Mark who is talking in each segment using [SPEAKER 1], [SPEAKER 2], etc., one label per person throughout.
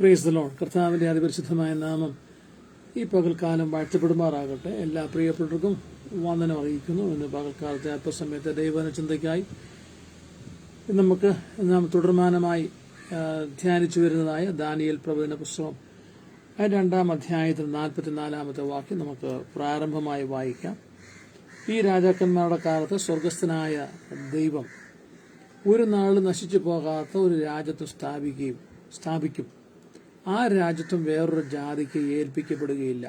[SPEAKER 1] Price the Lord. കർത്താവിന്റെ അതിപരിശുദ്ധമായ നാമം ഈ പകൽക്കാലം വാഴ്ത്തപ്പെടുമാറാകട്ടെ. എല്ലാ പ്രിയപ്പെട്ടവർക്കും വന്ദനം അറിയിക്കുന്നു. ഇന്ന് പകൽക്കാലത്തെ അല്പസമയത്തെ ദൈവചിന്തയ്ക്കായി നമുക്ക് നാം തുടർമാനമായി ധ്യാനിച്ചു വരുന്നതായ ദാനിയേൽ പ്രവചന പുസ്തകം 2-ാം അധ്യായത്തിൽ 44-ാമത്തെ വാക്യം നമുക്ക് പ്രാരംഭമായി വായിക്കാം. ഈ രാജാക്കന്മാരുടെ കാലത്ത് സ്വർഗസ്ഥനായ ദൈവം ഒരു നാൾ നശിച്ചു പോകാത്ത ഒരു രാജ്യത്വം സ്ഥാപിക്കും. ആ രാജ്യത്വം വേറൊരു ജാതിക്ക് ഏൽപ്പിക്കപ്പെടുകയില്ല.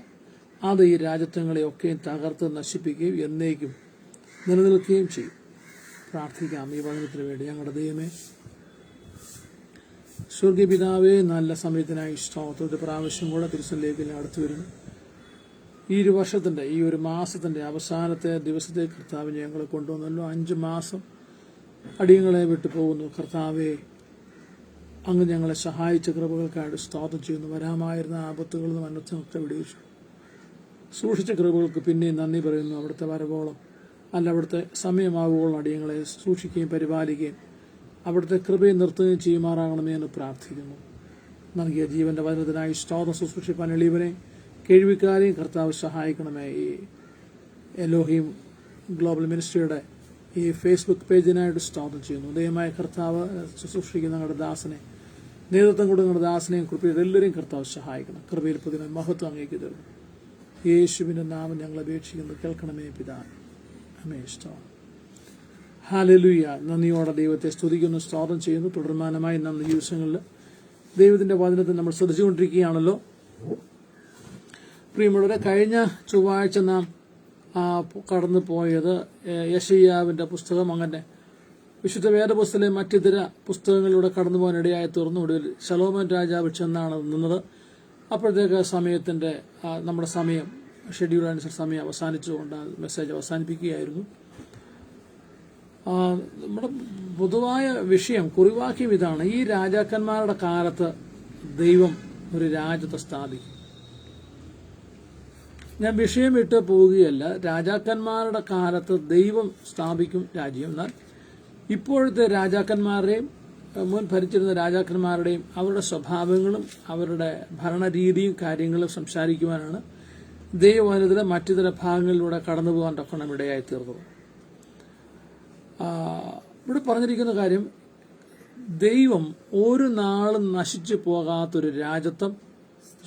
[SPEAKER 1] അത് ഈ രാജ്യത്വങ്ങളെയൊക്കെയും തകർത്ത് നശിപ്പിക്കുകയും എന്നേക്കും നിലനിൽക്കുകയും ചെയ്യും. പ്രാർത്ഥിക്കാം ഈ വചനത്തിന് വേണ്ടി. ഞങ്ങളുടെ ദൈവമേ, സ്വർഗീയ പിതാവേ, നല്ല സമയത്തിനായി സ്തോത്രം. ഒരു പ്രാവശ്യം കൂടെ തിരുസന്നിധിയിലേക്ക് അടുത്തു വരുന്നു. ഈ ഒരു വർഷത്തിന്റെ ഈ ഒരു മാസത്തിന്റെ അവസാനത്തെ ദിവസത്തെ കർത്താവ് ഞങ്ങളെ കൊണ്ടുവന്നല്ലോ. 5 മാസം അടിയങ്ങളെ വിട്ടു പോകുന്നു. കർത്താവെ, അങ്ങ് ഞങ്ങളെ സഹായിച്ച കൃപകൾക്കായിട്ട് സ്തോത്രം ചെയ്യുന്നു. വരാമായിരുന്ന ആപത്തുകളിൽ നിന്നും അനർത്ഥമൊക്കെ വിടുവിച്ചു സൂക്ഷിച്ച കൃപകൾക്ക് പിന്നെയും നന്ദി പറയുന്നു. അവിടുത്തെ വരവോളം അവിടുത്തെ സമയമാവുകയോളം അടിയങ്ങളെ സൂക്ഷിക്കുകയും പരിപാലിക്കുകയും അവിടുത്തെ കൃപയെ നിർത്തുകയും ചെയ്യുമാറാകണമേ എന്ന് പ്രാർത്ഥിക്കുന്നു. നൽകിയ ജീവന്റെ വചനത്തിനായി സ്തോത്രം. ശുശ്രൂഷിപ്പാൻ എളിയവനെ കേൾവിക്കാരെയും കർത്താവ് സഹായിക്കണമേ. ഈ എലോഹീം ഗ്ലോബൽ മിനിസ്ട്രിയുടെ ഈ ഫേസ്ബുക്ക് പേജിനായിട്ട് സ്തോത്രം ചെയ്യുന്നു. ദൈവമായ കർത്താവ് ശുശ്രൂഷിക്കുന്ന ഞങ്ങളുടെ ദാസനെ, നേതൃത്വം കൊടുക്കുന്ന ദാസനെയും കൃപയിൽ എല്ലാവരെയും കർത്താവ് സഹായിക്കണം. കൃപയിൽ പുതിയ മഹത്വം അങ്ങേക്ക് തരുന്നു. യേശുവിന്റെ നാമം ഞങ്ങൾ അപേക്ഷിക്കുന്നു. കേൾക്കണമേ പിതാവേ. ആമേൻ. ഹല്ലേലൂയ. നന്ദിയോടെ ദൈവത്തെ സ്തുതിക്കുന്നു, സ്തോത്രം ചെയ്യുന്നു. തുടർമാനമായി നാം ഈ ദിവസങ്ങളിൽ ദൈവത്തിന്റെ വചനത്തിൽ നമ്മൾ ശ്രദ്ധിച്ചുകൊണ്ടിരിക്കുകയാണല്ലോ. പ്രിയമുള്ളവരെ, കഴിഞ്ഞ ചൊവ്വാഴ്ച നാം കടന്നു പോയത് യെശയ്യാവിന്റെ പുസ്തകം, അങ്ങനെ വിശുദ്ധ വേദപുസ്തകത്തിലെ മറ്റിതര പുസ്തകങ്ങളിലൂടെ കടന്നു പോകാൻ ഇടയായി തീർന്നു. ഒടുവിൽ ശലോമോൻ രാജാവ് ചെന്നാണ് നിന്നത്. അപ്പോഴത്തേക്ക് സമയത്തിന്റെ നമ്മുടെ സമയം ഷെഡ്യൂൾ അനുസരിച്ച് സമയം അവസാനിച്ചുകൊണ്ട് മെസ്സേജ് അവസാനിപ്പിക്കുകയായിരുന്നു. നമ്മുടെ പൊതുവായ വിഷയം, കുറിവാക്യം ഇതാണ്: ഈ രാജാക്കന്മാരുടെ കാലത്ത് ദൈവം ഒരു രാജ്യത്തെ സ്ഥാപിക്കും. ഞാൻ വിഷയം വിട്ട് പോവുകയല്ല. രാജാക്കന്മാരുടെ കാലത്ത് ദൈവം സ്ഥാപിക്കും രാജ്യം. എന്നാൽ ഇപ്പോഴത്തെ രാജാക്കന്മാരുടെയും മുൻ ഭരിച്ചിരുന്ന രാജാക്കന്മാരുടെയും അവരുടെ സ്വഭാവങ്ങളും അവരുടെ ഭരണരീതിയും കാര്യങ്ങളും സംസാരിക്കുവാനാണ് ദൈവവചനത്തിലെ മറ്റിതര ഭാഗങ്ങളിലൂടെ കടന്നു പോകാൻ തക്കണം ഇടയായി തീർന്നത്. ഇവിടെ പറഞ്ഞിരിക്കുന്ന കാര്യം, ദൈവം ഒരു നാളും നശിച്ചു പോകാത്തൊരു രാജ്യത്വം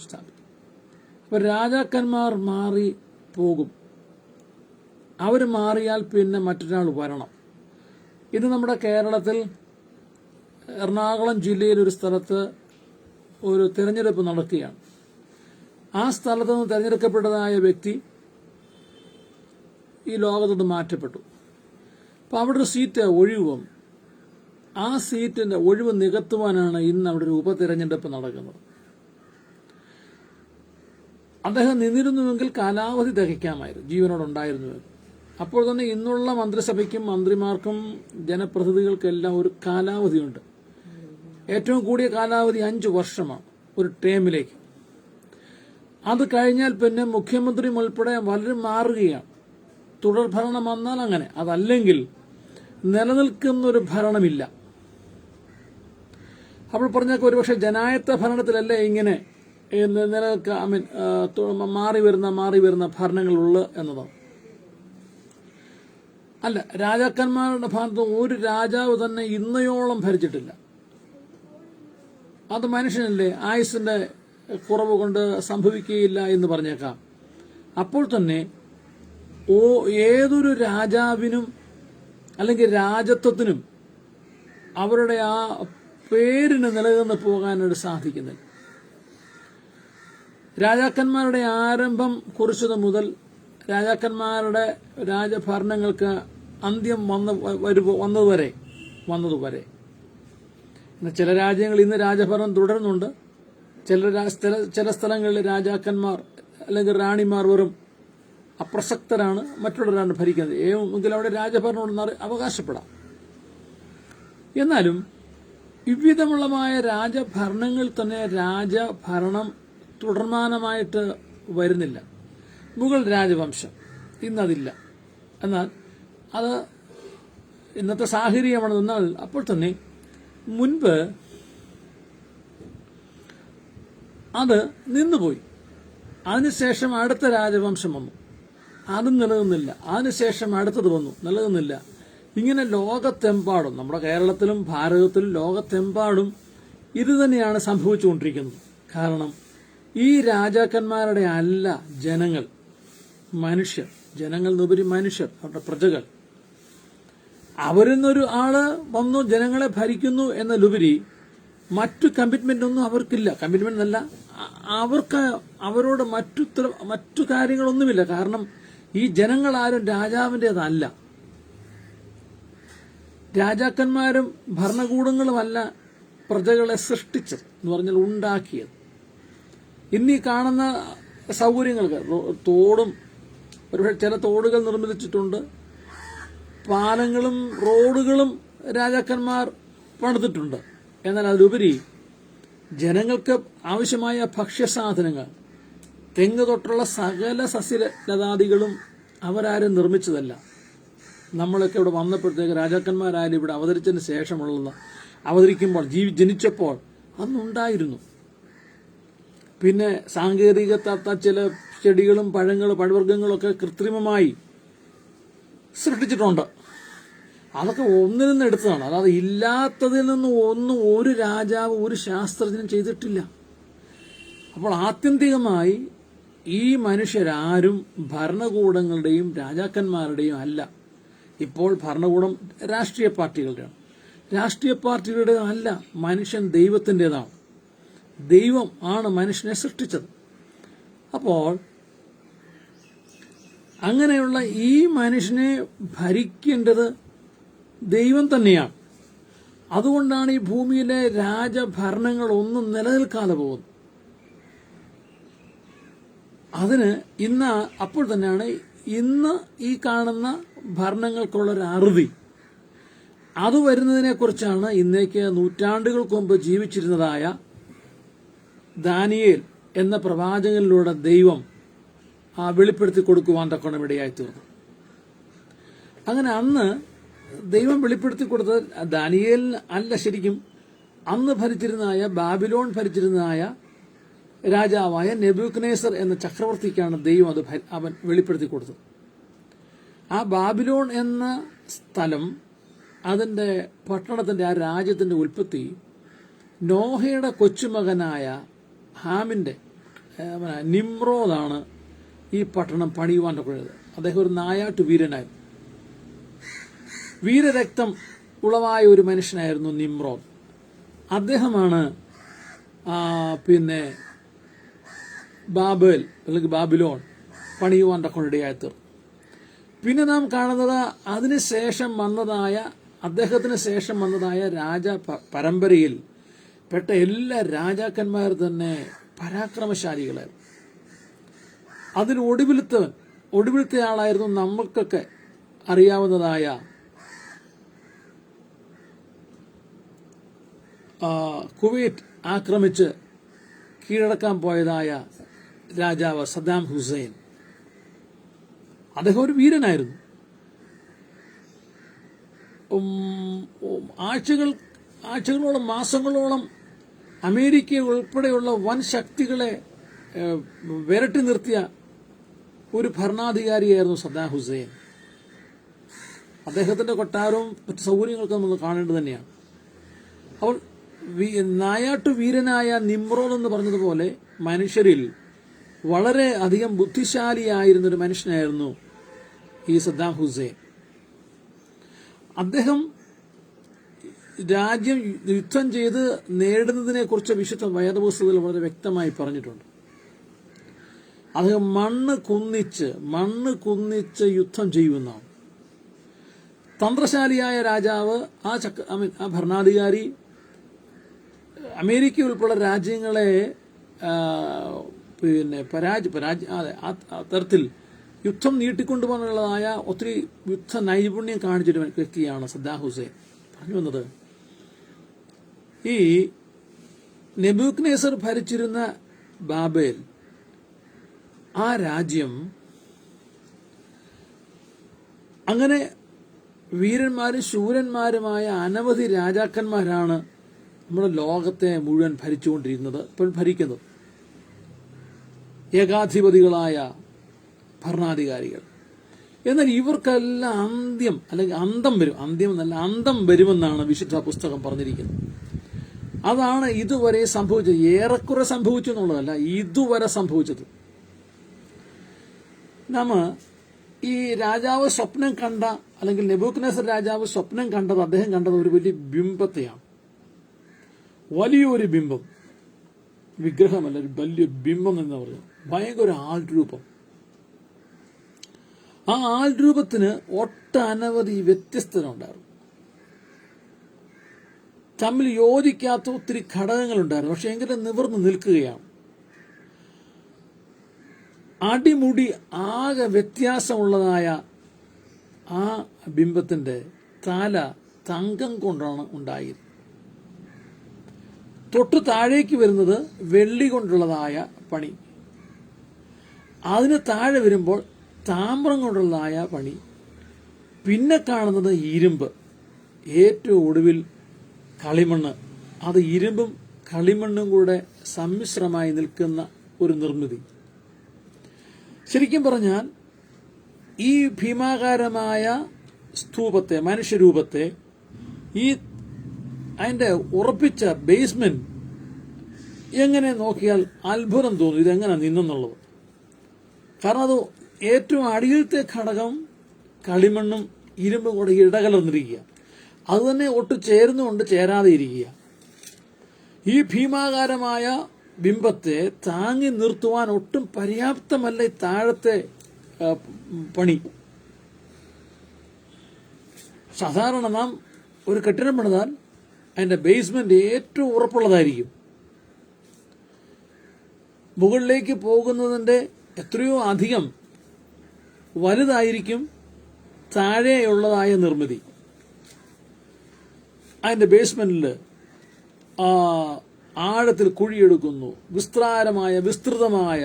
[SPEAKER 1] സ്ഥാപിക്കും. അപ്പൊ രാജാക്കന്മാർ മാറി പോകും. അവർ മാറിയാൽ പിന്നെ മറ്റൊരാൾ വരണം. ഇത് നമ്മുടെ കേരളത്തിൽ എറണാകുളം ജില്ലയിൽ ഒരു സ്ഥലത്ത് ഒരു തെരഞ്ഞെടുപ്പ് നടക്കുകയാണ്. ആ സ്ഥലത്ത് നിന്ന് തെരഞ്ഞെടുക്കപ്പെട്ടതായ വ്യക്തി ഈ ലോകത്തോട് മാറ്റപ്പെട്ടു. അപ്പൊ അവിടെ ഒരു സീറ്റ് ഒഴിവും. ആ സീറ്റിന്റെ ഒഴിവ് നികത്തുവാനാണ് ഇന്ന് അവിടെ ഒരു ഉപതെരഞ്ഞെടുപ്പ് നടക്കുന്നത്. അദ്ദേഹം നിന്നിരുന്നുവെങ്കിൽ കാലാവധി തികയ്ക്കാമായിരുന്നു, ജീവനോടുണ്ടായിരുന്നുവെങ്കിൽ. അപ്പോൾ തന്നെ ഇന്നുള്ള മന്ത്രിസഭയ്ക്കും മന്ത്രിമാർക്കും ജനപ്രതിനിധികൾക്കെല്ലാം ഒരു കാലാവധിയുണ്ട്. ഏറ്റവും കൂടിയ കാലാവധി 5 വർഷമാണ് ഒരു ടേമിലേക്ക്. അത് കഴിഞ്ഞാൽ പിന്നെ മുഖ്യമന്ത്രിയും ഉൾപ്പെടെ പലരും മാറുകയാണ്. തുടർ ഭരണം വന്നാൽ അങ്ങനെ, അതല്ലെങ്കിൽ നിലനിൽക്കുന്നൊരു ഭരണമില്ല. അപ്പോൾ പറഞ്ഞാൽ ഒരുപക്ഷെ ജനായത്ത ഭരണത്തിലല്ലേ ഇങ്ങനെ മാറി വരുന്ന ഭരണങ്ങളുള്ളു എന്നതാണ്. അല്ല, രാജാക്കന്മാരുടെ ഭാഗത്ത് ഒരു രാജാവ് തന്നെ ഇന്നയോളം ഭരിച്ചിട്ടില്ല. അത് മനുഷ്യനല്ലേ, ആയുസിന്റെ കുറവ് കൊണ്ട് സംഭവിക്കുകയില്ല എന്ന് പറഞ്ഞേക്കാം. അപ്പോൾ തന്നെ ഏതൊരു രാജാവിനും അല്ലെങ്കിൽ രാജത്വത്തിനും അവരുടെ ആ പേരിന് നിലനിന്ന് പോകാനായിട്ട് സാധിക്കുന്നില്ല. രാജാക്കന്മാരുടെ ആരംഭം കുറിച്ചത് മുതൽ രാജാക്കന്മാരുടെ രാജഭരണങ്ങൾക്ക് അന്ത്യം വന്നതുവരെ ചില രാജ്യങ്ങൾ ഇന്ന് രാജഭരണം തുടരുന്നുണ്ട്. ചില സ്ഥലങ്ങളിൽ രാജാക്കന്മാർ അല്ലെങ്കിൽ റാണിമാർ വെറും അപ്രസക്തരാണ്, മറ്റുള്ളവരാണ് ഭരിക്കുന്നത്. എങ്കിലും അവിടെ രാജഭരണം അവകാശപ്പെടാം. എന്നാലും വിവിധമുള്ളമായ രാജഭരണങ്ങളിൽ തന്നെ രാജഭരണം തുടർമാനമായിട്ട് വരുന്നില്ല. മുഗൾ രാജവംശം ഇന്നതില്ല. എന്നാൽ അത് ഇന്നത്തെ സാഹചര്യമാണ്. എന്നാൽ അപ്പോൾ തന്നെ മുൻപ് അത് നിന്നുപോയി. അതിനുശേഷം അടുത്ത രാജവംശം വന്നു, അതും നിലനിന്നില്ല. അതിനുശേഷം അടുത്തത് വന്നു, നിലനിന്നില്ല. ഇങ്ങനെ ലോകത്തെമ്പാടും, നമ്മുടെ കേരളത്തിലും ഭാരതത്തിലും ലോകത്തെമ്പാടും ഇത് തന്നെയാണ് സംഭവിച്ചുകൊണ്ടിരിക്കുന്നത്. കാരണം ഈ രാജാക്കന്മാരുടെ അല്ല ജനങ്ങൾ, മനുഷ്യർ, ജനങ്ങൾ എന്നുപരി മനുഷ്യർ, അവരുടെ പ്രജകൾ. അവരിൽ നിന്നൊരു ആള് വന്നു ജനങ്ങളെ ഭരിക്കുന്നു എന്നതിലുപരി മറ്റു കമ്മിറ്റ്മെന്റ് ഒന്നും അവർക്കില്ല. കമ്മിറ്റ്മെന്റ് എന്നല്ല, അവർക്ക് അവരോട് മറ്റു കാര്യങ്ങളൊന്നുമില്ല. കാരണം ഈ ജനങ്ങളാരും രാജാവിൻ്റെതല്ല. രാജാക്കന്മാരും ഭരണകൂടങ്ങളുമല്ല പ്രജകളെ സൃഷ്ടിച്ചത് എന്ന് പറഞ്ഞാൽ ഉണ്ടാക്കിയത്. ഇന്നീ കാണുന്ന സൗകര്യങ്ങൾക്ക് തോടും, ഒരു ചില തോടുകൾ നിർമ്മിച്ചിട്ടുണ്ട്, പാലങ്ങളും റോഡുകളും രാജാക്കന്മാർ പണിതിട്ടുണ്ട്. എന്നാൽ അതിലുപരി ജനങ്ങൾക്ക് ആവശ്യമായ ഭക്ഷ്യസാധനങ്ങൾ, തെങ്ങ് തൊട്ടുള്ള സകല സസ്യലതാദികളും അവരാരും നിർമ്മിച്ചതല്ല. നമ്മളൊക്കെ ഇവിടെ വന്നപ്പോഴത്തേക്ക് രാജാക്കന്മാരായാലും ഇവിടെ അവതരിച്ചതിന് ശേഷമുള്ള അവതരിക്കുമ്പോൾ ജനിച്ചപ്പോൾ അന്നുണ്ടായിരുന്നു. പിന്നെ സാങ്കേതികത്ത ചില ചെടികളും പഴവർഗ്ഗങ്ങളും ഒക്കെ കൃത്രിമമായി സൃഷ്ടിച്ചിട്ടുണ്ട്. അതൊക്കെ ഒന്നിൽ നിന്ന് എടുത്തതാണ്. അല്ലാതെ ഇല്ലാത്തതിൽ നിന്ന് ഒന്നും ഒരു രാജാവ് ഒരു ശാസ്ത്രജ്ഞനും ചെയ്തിട്ടില്ല. അപ്പോൾ ആത്യന്തികമായി ഈ മനുഷ്യരാരും ഭരണകൂടങ്ങളുടെയും രാജാക്കന്മാരുടെയും അല്ല. ഇപ്പോൾ ഭരണകൂടം രാഷ്ട്രീയ പാർട്ടികളുടെയാണ്. രാഷ്ട്രീയ പാർട്ടികളുടെ അല്ല, മനുഷ്യൻ ദൈവത്തിൻ്റെതാണ്. ദൈവം ആണ് മനുഷ്യനെ സൃഷ്ടിച്ചത്. അപ്പോൾ അങ്ങനെയുള്ള ഈ മനുഷ്യനെ ഭരിക്കേണ്ടത് ദൈവം തന്നെയാണ്. അതുകൊണ്ടാണ് ഈ ഭൂമിയിലെ രാജഭരണങ്ങൾ ഒന്നും നിലനിൽക്കാതെ പോകുന്നത്. അതിന് അപ്പോൾ തന്നെയാണ് ഇന്ന് ഈ കാണുന്ന ഭരണങ്ങൾക്കുള്ളൊരു അറുതി. അത് വരുന്നതിനെക്കുറിച്ചാണ് ഇന്നേക്ക് നൂറ്റാണ്ടുകൾക്ക് മുമ്പ് ജീവിച്ചിരുന്നതായ ദാനിയേൽ എന്ന പ്രവാചകനിലൂടെ ദൈവം വെളിപ്പെടുത്തി കൊടുക്കുവാൻ തക്കോണം ഇടയായി തീർന്നു. അങ്ങനെ അന്ന് ദൈവം വെളിപ്പെടുത്തി കൊടുത്തത് ദാനിയേലിന് അല്ല, ശരിക്കും അന്ന് ബാബിലോൺ ഭരിച്ചിരുന്നതായ രാജാവായ നെബൂഖദ്നേസർ എന്ന ചക്രവർത്തിക്കാണ് ദൈവം അവൻ വെളിപ്പെടുത്തി കൊടുത്തത്. ആ ബാബിലോൺ എന്ന സ്ഥലം, അതിന്റെ പട്ടണത്തിന്റെ, ആ രാജ്യത്തിന്റെ ഉൽപ്പത്തി നോഹയുടെ കൊച്ചുമകനായ ഹാമിന്റെ നിമ്രോദാണ് ഈ പട്ടണം പണിയുവാൻ കഴിയുന്നത്. അദ്ദേഹം ഒരു നായാട്ടു വീരനായിരുന്നു. വീരരക്തം ഉളവായ ഒരു മനുഷ്യനായിരുന്നു നിമ്രോദ്. അദ്ദേഹമാണ് പിന്നെ ബാബേൽ അല്ലെങ്കിൽ ബാബിലോൺ പണിയുവാൻ തക്കോണിടയായി തീർന്നു. പിന്നെ നാം കാണുന്നത് അദ്ദേഹത്തിന് ശേഷം വന്നതായ രാജ പരമ്പരയിൽ പെട്ട എല്ലാ രാജാക്കന്മാർ തന്നെ പരാക്രമശാലികളായിരുന്നു. അതിൽ ഒടുവിലത്തെ ആളായിരുന്നു നമ്മൾക്കൊക്കെ അറിയാവുന്നതായ കുവൈറ്റ് ആക്രമിച്ച് കീഴടക്കാൻ പോയതായ രാജാവ് സദ്ദാം ഹുസൈൻ. അദ്ദേഹം ഒരു വീരനായിരുന്നു. ആഴ്ചകളോളം മാസങ്ങളോളം അമേരിക്ക ഉൾപ്പെടെയുള്ള വൻ ശക്തികളെ വിരട്ടി നിർത്തിയ ഒരു ഭരണാധികാരിയായിരുന്നു സദ്ദാം ഹുസൈൻ. അദ്ദേഹത്തിന്റെ കൊട്ടാരവും മറ്റ് സൗകര്യങ്ങളൊക്കെ നമ്മൾ കാണേണ്ടത് തന്നെയാണ്. അപ്പോൾ നായാട്ടു വീരനായ നിമ്രോദ് എന്ന് പറഞ്ഞതുപോലെ മനുഷ്യരിൽ വളരെ അധികം ബുദ്ധിശാലിയായിരുന്നൊരു മനുഷ്യനായിരുന്നു ഈ സദ്ദാം ഹുസൈൻ. അദ്ദേഹം രാജ്യം യുദ്ധം ചെയ്ത് നേടുന്നതിനെ കുറിച്ച് വിശുദ്ധ വേദപുസ്തകത്തിൽ വളരെ വ്യക്തമായി പറഞ്ഞിട്ടുണ്ട്. അദ്ദേഹം മണ്ണ് കുന്നിച്ച് യുദ്ധം ചെയ്യുമെന്നാണ്. തന്ത്രശാലിയായ രാജാവ്, ആ ഭരണാധികാരി അമേരിക്ക ഉൾപ്പെടെ രാജ്യങ്ങളെ തരത്തിൽ യുദ്ധം നീട്ടിക്കൊണ്ടുപോകാനുള്ളതായ ഒത്തിരി യുദ്ധ നൈപുണ്യം കാണിച്ചൊരു വ്യക്തിയാണ് സദ്ദാം ഹുസൈൻ. പറഞ്ഞു വന്നത്, ഈ നെബൂഖദ്നേസർ ഭരിച്ചിരുന്ന ബാബേൽ, ആ രാജ്യം അങ്ങനെ വീരന്മാരും ശൂരന്മാരുമായ അനവധി രാജാക്കന്മാരാണ് നമ്മുടെ ലോകത്തെ മുഴുവൻ ഭരിച്ചുകൊണ്ടിരിക്കുന്നത്, ഇപ്പോൾ ഭരിക്കുന്നത്. ഏകാധിപതികളായ ഭരണാധികാരികൾ. എന്നാൽ ഇവർക്കെല്ലാം അന്ത്യം അല്ലെങ്കിൽ അന്തം വരും. അന്ത്യം എന്നല്ല, അന്തം വരുമെന്നാണ് വിശുദ്ധ പുസ്തകം പറഞ്ഞിരിക്കുന്നത്. അതാണ് ഇതുവരെ സംഭവിച്ചത്. ഏറെക്കുറെ സംഭവിച്ചു എന്നുള്ളതല്ല, ഇതുവരെ സംഭവിച്ചത്. ഈ രാജാവ് സ്വപ്നം കണ്ട, അല്ലെങ്കിൽ നെബൂഖദ്നേസർ രാജാവ് സ്വപ്നം കണ്ടത്, അദ്ദേഹം കണ്ടത് ഒരു വലിയ ബിംബത്തെയാണ്. വലിയൊരു ബിംബം, വിഗ്രഹമല്ല, ഒരു വലിയ ബിംബം എന്ന് പറഞ്ഞു. ഭയങ്കര ആൾരൂപം. ആ ആൾരൂപത്തിന് ഒട്ടനവധി വ്യത്യസ്തരുണ്ടായിരുന്നു. തമ്മിൽ യോജിക്കാത്ത ഒത്തിരി ഘടകങ്ങളുണ്ടായിരുന്നു. പക്ഷെ എങ്കിലും നിവർന്ന് നിൽക്കുകയാണ്. അടിമുടി ആകെ വ്യത്യാസമുള്ളതായ ആ ബിംബത്തിന്റെ തല തങ്കം കൊണ്ടാണ് ഉണ്ടായിരുന്നത്. തൊട്ടു താഴേക്ക് വരുന്നത് വെള്ളി കൊണ്ടുള്ളതായ പണി. അതിന് താഴെ വരുമ്പോൾ താമ്രം കൊണ്ടുള്ളതായ പണി. പിന്നെ കാണുന്നത് ഇരുമ്പ്. ഏറ്റവും ഒടുവിൽ കളിമണ്ണ്. അത് ഇരുമ്പും കളിമണ്ണും കൂടെ സമ്മിശ്രമായി നിൽക്കുന്ന ഒരു നിർമ്മിതി. ശരിക്കും പറഞ്ഞാൽ ഈ ഭീമാകാരമായ സ്തൂപത്തെ, മനുഷ്യരൂപത്തെ, ഈ അതിന്റെ ഉറപ്പിച്ച ബേസ്മെന്റ് എങ്ങനെ നോക്കിയാൽ അത്ഭുതം തോന്നും ഇതെങ്ങനെ നിന്നെന്നുള്ളത്. കാരണം അത് ഏറ്റവും അടിയിലത്തെ ഘടകം കളിമണ്ണും ഇരുമ്പും കൂടെ ഇടകലർന്നിരിക്കുക. അത് തന്നെ ഒട്ട് ചേർന്നുകൊണ്ട് ചേരാതെ ഇരിക്കുക. ഈ ഭീമാകാരമായ ബിംബത്തെ താങ്ങി നിർത്തുവാൻ ഒട്ടും പര്യാപ്തമല്ല ഈ താഴത്തെ പണി. സാധാരണ നാം ഒരു കെട്ടിടം പണിതാൽ അതിന്റെ ബേസ്മെന്റ് ഏറ്റവും ഉറപ്പുള്ളതായിരിക്കും. മുകളിലേക്ക് പോകുന്നതിന്റെ എത്രയോ അധികം വലുതായിരിക്കും താഴെയുള്ളതായ നിർമ്മിതി. അതിന്റെ ബേസ്മെന്റിൽ ആഴത്തിൽ കുഴിയെടുക്കുന്നു. വിസ്തൃതമായ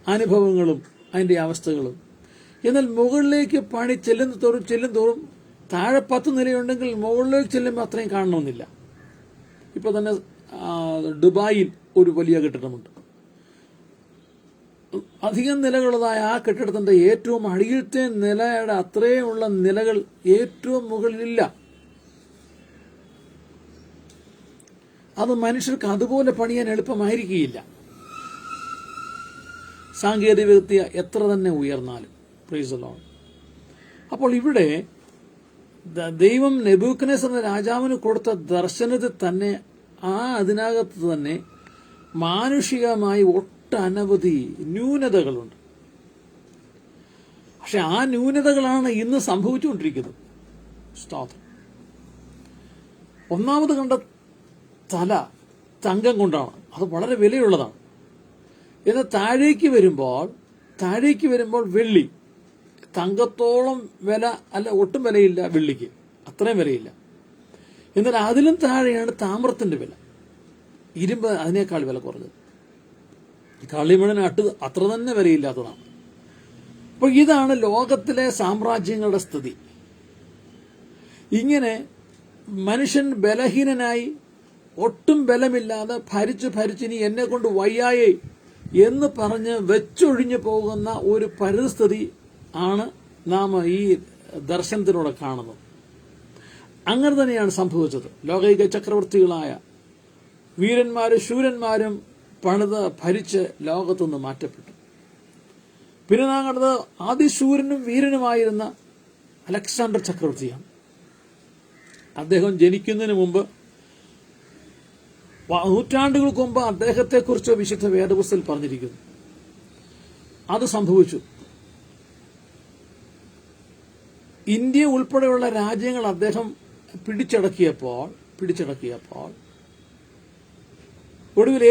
[SPEAKER 1] അനുഭവങ്ങളും അതിന്റെ അവസ്ഥകളും. എന്നാൽ മുകളിലേക്ക് പണി ചെല്ലും തോറും താഴെ 10 നിലയുണ്ടെങ്കിൽ മുകളിലേക്ക് ചെല്ലുമ്പോൾ അത്രയും കാണണമെന്നില്ല. ഇപ്പൊ തന്നെ ദുബായിൽ ഒരു വലിയ കെട്ടിടമുണ്ട്. അധികം നിലകളുള്ളതായ ആ കെട്ടിടത്തിന്റെ ഏറ്റവും അടിയിലത്തെ നിലയുടെ അത്രയുമുള്ള നിലകൾ ഏറ്റവും മുകളിലില്ല. അത് മനുഷ്യർക്ക് അതുപോലെ പണിയാൻ എളുപ്പമായിരിക്കുകയില്ല, സാങ്കേതിക വിദ്യ എത്ര തന്നെ ഉയർന്നാലും. Price the Lord. അപ്പോൾ ഇവിടെ ദൈവം നെബൂഖദ്നേസർ എന്ന രാജാവിന് കൊടുത്ത ദർശനത്തിൽ തന്നെ അതിനകത്ത് തന്നെ മാനുഷികമായി ഒട്ടനവധി ന്യൂനതകളുണ്ട്. പക്ഷെ ആ ന്യൂനതകളാണ് ഇന്ന് സംഭവിച്ചുകൊണ്ടിരിക്കുന്നത്. സ്തോത്രം. ഒന്നാമത് കണ്ട തല തങ്കം കൊണ്ടാണ്. അത് വളരെ വിലയുള്ളതാണ്. എന്നാൽ താഴേക്ക് വരുമ്പോൾ വെള്ളി. തങ്കത്തോളം വില അല്ല, ഒട്ടും വിലയില്ല വെള്ളിക്ക്, അത്രയും വിലയില്ല. എന്നാൽ അതിലും താഴെയാണ് താമ്രത്തിന്റെ വില. ഇരുമ്പ് അതിനേക്കാൾ വില കുറഞ്ഞത്. കളിമണ്ണിന് അത്ര തന്നെ വിലയില്ലാത്തതാണ്. അപ്പോൾ ഇതാണ് ലോകത്തിലെ സാമ്രാജ്യങ്ങളുടെ സ്ഥിതി. ഇങ്ങനെ മനുഷ്യൻ ബലഹീനനായി ഒട്ടും ബലമില്ലാതെ ഭരിച്ചിനി എന്നെ കൊണ്ട് വയ്യായേ എന്ന് പറഞ്ഞ് വെച്ചൊഴിഞ്ഞു പോകുന്ന ഒരു പരിസ്ഥിതി ആണ് നാം ഈ ദർശനത്തിലൂടെ കാണുന്നത്. അങ്ങനെ തന്നെയാണ് സംഭവിച്ചത്. ലോകൈക ചക്രവർത്തികളായ വീരന്മാരും ശൂരന്മാരും ഭരിച്ച് ലോകത്തുനിന്ന് മാറ്റപ്പെട്ടു. പിന്നെ നാം കണ്ടത് അതിശൂരനും വീരനുമായിരുന്ന അലക്സാണ്ടർ ചക്രവർത്തിയാണ്. അദ്ദേഹം ജനിക്കുന്നതിന് മുമ്പ്, നൂറ്റാണ്ടുകൾക്ക് മുമ്പ് അദ്ദേഹത്തെക്കുറിച്ച് വിശുദ്ധ വേദപുസ്തകത്തിൽ പറഞ്ഞിരിക്കുന്നു. അത് സംഭവിച്ചു. ഇന്ത്യ ഉൾപ്പെടെയുള്ള രാജ്യങ്ങൾ അദ്ദേഹം പിടിച്ചടക്കിയപ്പോൾ ഒടുവിൽ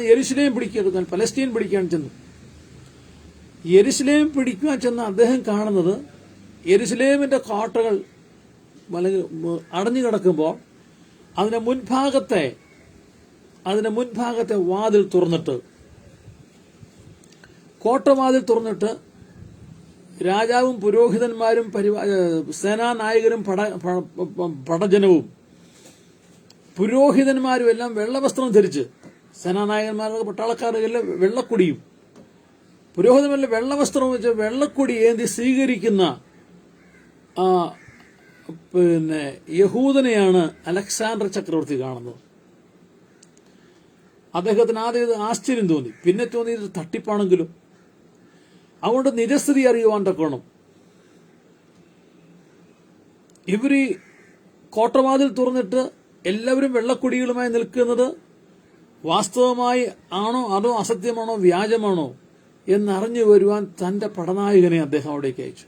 [SPEAKER 1] യെരുശലേം പിടിക്കാൻ, പലസ്തീൻ പിടിക്കാൻ ചെന്നു. യെരുശലേം പിടിക്കാൻ ചെന്ന അദ്ദേഹം കാണുന്നത് യെരുശലേമിന്റെ കോട്ടകൾ അടഞ്ഞു കിടക്കുമ്പോൾ അതിന്റെ മുൻഭാഗത്തെ വാതിൽ തുറന്നിട്ട്, കോട്ടവാതിൽ തുറന്നിട്ട് രാജാവും പുരോഹിതന്മാരും സേനാനായകരും പടജനവും പുരോഹിതന്മാരും എല്ലാം വെള്ളവസ്ത്രം ധരിച്ച്, സേനാനായകന്മാരുടെ പട്ടാളക്കാരെല്ലാം വെള്ളക്കുടിയും പുരോഹിതന്മാരിൽ വെള്ളവസ്ത്രം വെച്ച് വെള്ളക്കൊടി ഏന്തി സ്വീകരിക്കുന്ന യഹൂദനെയാണ് അലക്സാണ്ടർ ചക്രവർത്തി കാണുന്നത്. അദ്ദേഹത്തിന് ആദ്യം ഇത് ആശ്ചര്യം തോന്നി, പിന്നെ തോന്നി ഇത് തട്ടിപ്പാണെങ്കിലും. അതുകൊണ്ട് നിജസ്ഥിതി അറിയുവാൻ തക്കോണം ഇവര് കോട്ടവാതിൽ തുറന്നിട്ട് എല്ലാവരും വെള്ളക്കൊടികളുമായി നിൽക്കുന്നത് വാസ്തവമായി ആണോ അതോ അസത്യമാണോ വ്യാജമാണോ എന്നറിഞ്ഞു വരുവാൻ തന്റെ പടനായകനെ അദ്ദേഹം അവിടേക്ക് അയച്ചു.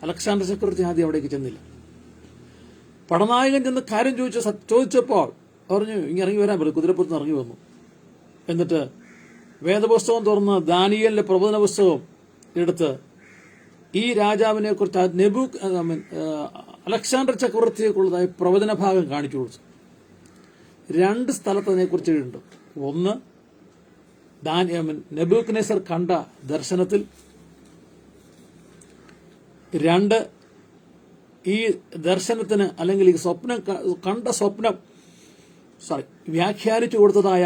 [SPEAKER 1] അലക്സാണ്ടർ ചക്രവർത്തി ആദ്യം അവിടേക്ക് ചെന്നില്ല. പടനായകൻ ചെന്ന് കാര്യം ചോദിച്ചപ്പോൾ പറഞ്ഞു, ഇറങ്ങി വരാൻ പറയും. കുതിരപ്പുറത്ത് ഇറങ്ങി വന്നു. എന്നിട്ട് വേദപുസ്തകം തുറന്ന് ദാനിയേലിന്റെ പ്രവചന പുസ്തകം എടുത്ത് ഈ രാജാവിനെ കുറിച്ച് അലക്സാണ്ടർ ചക്രവർത്തിയെക്കുള്ളതായ പ്രവചന ഭാഗം കാണിച്ചു കൊടുത്തു. 2 സ്ഥലത്ത് അതിനെക്കുറിച്ച് എഴുതുന്നുണ്ട്. ഒന്ന്, നെബൂഖദ്നേസർ കണ്ട ദർശനത്തിൽ. 2, ഈ ദർശനത്തിന് അല്ലെങ്കിൽ ഈ വ്യാഖ്യാനിച്ചു കൊടുത്തതായ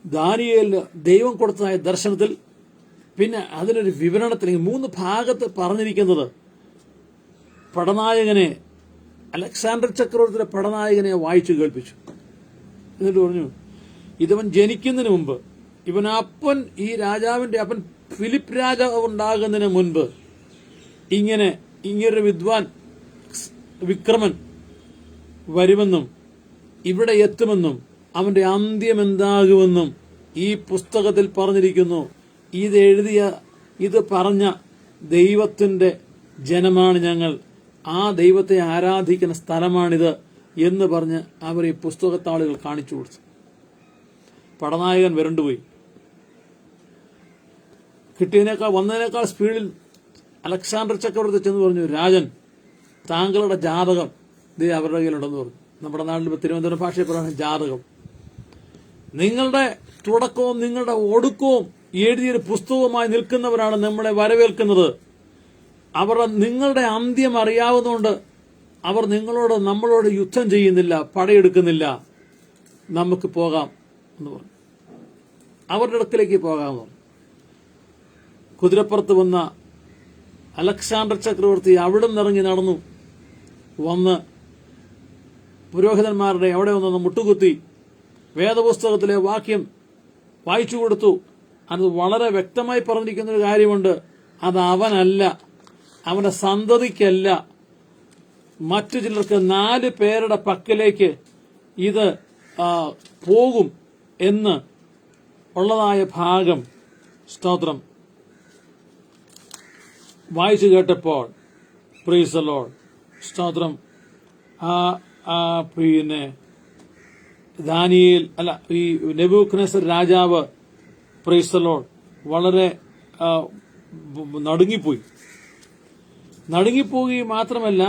[SPEAKER 1] ദാനിയേലിന് ദൈവം കൊടുത്തതായ ദർശനത്തിൽ. പിന്നെ അതിനൊരു വിവരണത്തിൽ 3 ഭാഗത്ത് പറഞ്ഞിരിക്കുന്നത് പടനായകനെ, അലക്സാണ്ടർ ചക്രവർത്തിയുടെ പടനായകനെ വായിച്ചു കേൾപ്പിച്ചു. എന്നിട്ട് പറഞ്ഞു, ഇതവൻ ജനിക്കുന്നതിന് മുമ്പ്, ഇവനപ്പൻ, ഈ രാജാവിന്റെ അപ്പൻ ഫിലിപ്പ് രാജാവ് ഉണ്ടാകുന്നതിന് മുൻപ് ഇങ്ങനൊരു വിദ്വാൻ വിക്രമൻ വരുമെന്നും ഇവിടെ എത്തുമെന്നും അവന്റെ അന്ത്യം എന്താകുമെന്നും ഈ പുസ്തകത്തിൽ പറഞ്ഞിരിക്കുന്നു. ഇത് പറഞ്ഞ ദൈവത്തിന്റെ ജനമാണ് ഞങ്ങൾ, ആ ദൈവത്തെ ആരാധിക്കുന്ന സ്ഥലമാണിത് എന്ന് പറഞ്ഞ് അവർ ഈ പുസ്തകത്താളുകൾ കാണിച്ചു കൊടുത്തു. പടനായകൻ വരണ്ടുപോയി. വന്നതിനേക്കാൾ സ്പീഡിൽ അലക്സാണ്ടർ ചക്രവർത്തി ചെന്ന് പറഞ്ഞു, രാജൻ, താങ്കളുടെ ജാതകം അവരുടെ കയ്യിലുണ്ടെന്ന് പറഞ്ഞു. നമ്മുടെ നാട്ടിൽ തിരുവനന്തപുരം ഭാഷയിൽ പറയുന്ന ജാതകം. നിങ്ങളുടെ തുടക്കവും നിങ്ങളുടെ ഒടുക്കവും എഴുതിയൊരു പുസ്തകവുമായി നിൽക്കുന്നവരാണ് നമ്മളെ വരവേൽക്കുന്നത്. നിങ്ങളുടെ അന്ത്യം അറിയാവുന്നതുകൊണ്ട് അവർ നമ്മളോട് യുദ്ധം ചെയ്യുന്നില്ല, പടയെടുക്കുന്നില്ല. നമുക്ക് പോകാം എന്ന് പറഞ്ഞു. അവരുടെ അടുക്കിലേക്ക് പോകാമെന്ന് പറഞ്ഞു. കുതിരപ്പുറത്ത് വന്ന അലക്സാണ്ടർ ചക്രവർത്തി അവിടെ നിന്നിറങ്ങി നടന്നു വന്ന് പുരോഹിതന്മാരുടെ അവിടെ വന്ന് മുട്ടുകുത്തി വേദപുസ്തകത്തിലെ വാക്യം വായിച്ചു കൊടുത്തു. അത് വളരെ വ്യക്തമായി പറഞ്ഞിരിക്കുന്ന ഒരു കാര്യമുണ്ട്. അത് അവനല്ല, അവന്റെ സന്തതിക്കല്ല, മറ്റു ചിലർക്ക് 4 പേരുടെ പക്കലേക്ക് ഇത് പോകും എന്ന് ഉള്ളതായ ഭാഗം സ്തോത്രം വായിച്ചു കേട്ടപ്പോൾ പ്രൈസ് ദി ലോർഡ് സ്തോത്രം പിന്നെ ദാനിയേൽ ഈ നെബൂഖദ്നേസർ രാജാവ് പ്രൈസ് ദി ലോർഡ് വളരെ നടുങ്ങിപ്പോവുകയും മാത്രമല്ല,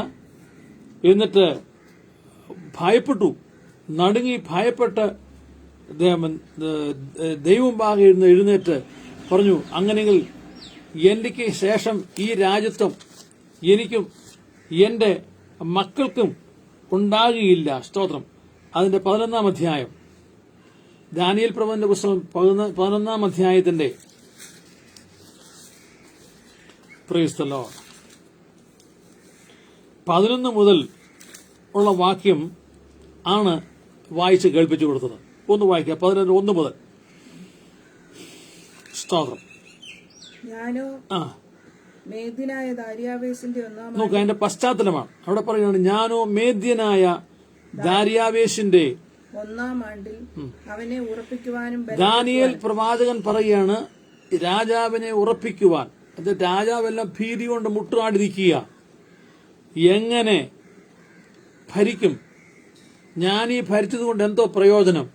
[SPEAKER 1] എന്നിട്ട് ഭയപ്പെട്ട് ദൈവം ഭാഗം എഴുന്നേറ്റ് പറഞ്ഞു, അങ്ങനെയെങ്കിൽ എനിക്ക് ശേഷം ഈ രാജ്യത്വം എനിക്കും എന്റെ മക്കൾക്കും ഉണ്ടാകുകയില്ല. സ്തോത്രം. അതിന്റെ 11-ാം അധ്യായം, ദാനിയേൽ പ്രവചന പുസ്തകം 11-ാം അധ്യായത്തിന്റെ പ്രൈസ് ദി ലോർഡ് 11 മുതൽ ഉള്ള വാക്യം ആണ് വായിച്ച് കേൾപ്പിച്ചു കൊടുത്തത്. ഒന്ന് വായിക്കാം. 11 മുതൽ. സ്തോത്രം.
[SPEAKER 2] ഞാനോ മേദ്യനായ ദാര്യാവേശിന്റെ
[SPEAKER 1] നോക്കുക, അതിന്റെ പശ്ചാത്തലമാണ് അവിടെ പറയുന്നത്. ഞാനോ മേദ്യനായ ദാര്യാവേശിന്റെ
[SPEAKER 2] 1-ാം ആണ്ടിൽ അവനെ ഉറപ്പിക്കുവാനും.
[SPEAKER 1] ദാനിയേൽ പ്രവാചകൻ പറയുകയാണ്, രാജാവിനെ ഉറപ്പിക്കുവാൻ. അത് രാജാവെല്ലാം ഭീതി കൊണ്ട് മുട്ടുകാടിരിക്കുക. എങ്ങനെ ഭരിക്കും? ഞാനീ ഭരിച്ചതുകൊണ്ട് എന്തോ പ്രയോജനം?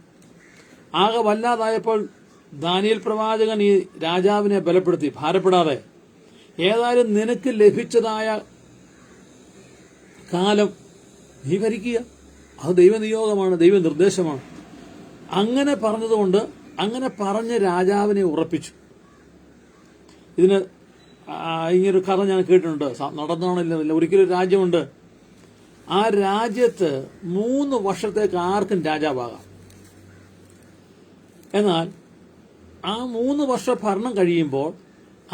[SPEAKER 1] ആകെ വല്ലാതായപ്പോൾ ദാനിയേൽ പ്രവാചകൻ ഈ രാജാവിനെ ബലപ്പെടുത്തി, ഭാരപ്പെടാതെ ഏതായാലും നിനക്ക് ലഭിച്ചതായ കാലം നീ ഭരിക്കുക. അത് ദൈവനിയോഗമാണ്, ദൈവനിർദ്ദേശമാണ്. അങ്ങനെ പറഞ്ഞതുകൊണ്ട് അങ്ങനെ പറഞ്ഞ് രാജാവിനെ ഉറപ്പിച്ചു. ഇതിന് ഇങ്ങനൊരു കഥ ഞാൻ കേട്ടിട്ടുണ്ട്, നടന്നാണില്ല. ഒരിക്കലും രാജ്യമുണ്ട്, ആ രാജ്യത്ത് 3 വർഷത്തേക്ക് ആർക്കും രാജാവാകാം. എന്നാൽ ആ 3 വർഷ ഭരണം കഴിയുമ്പോൾ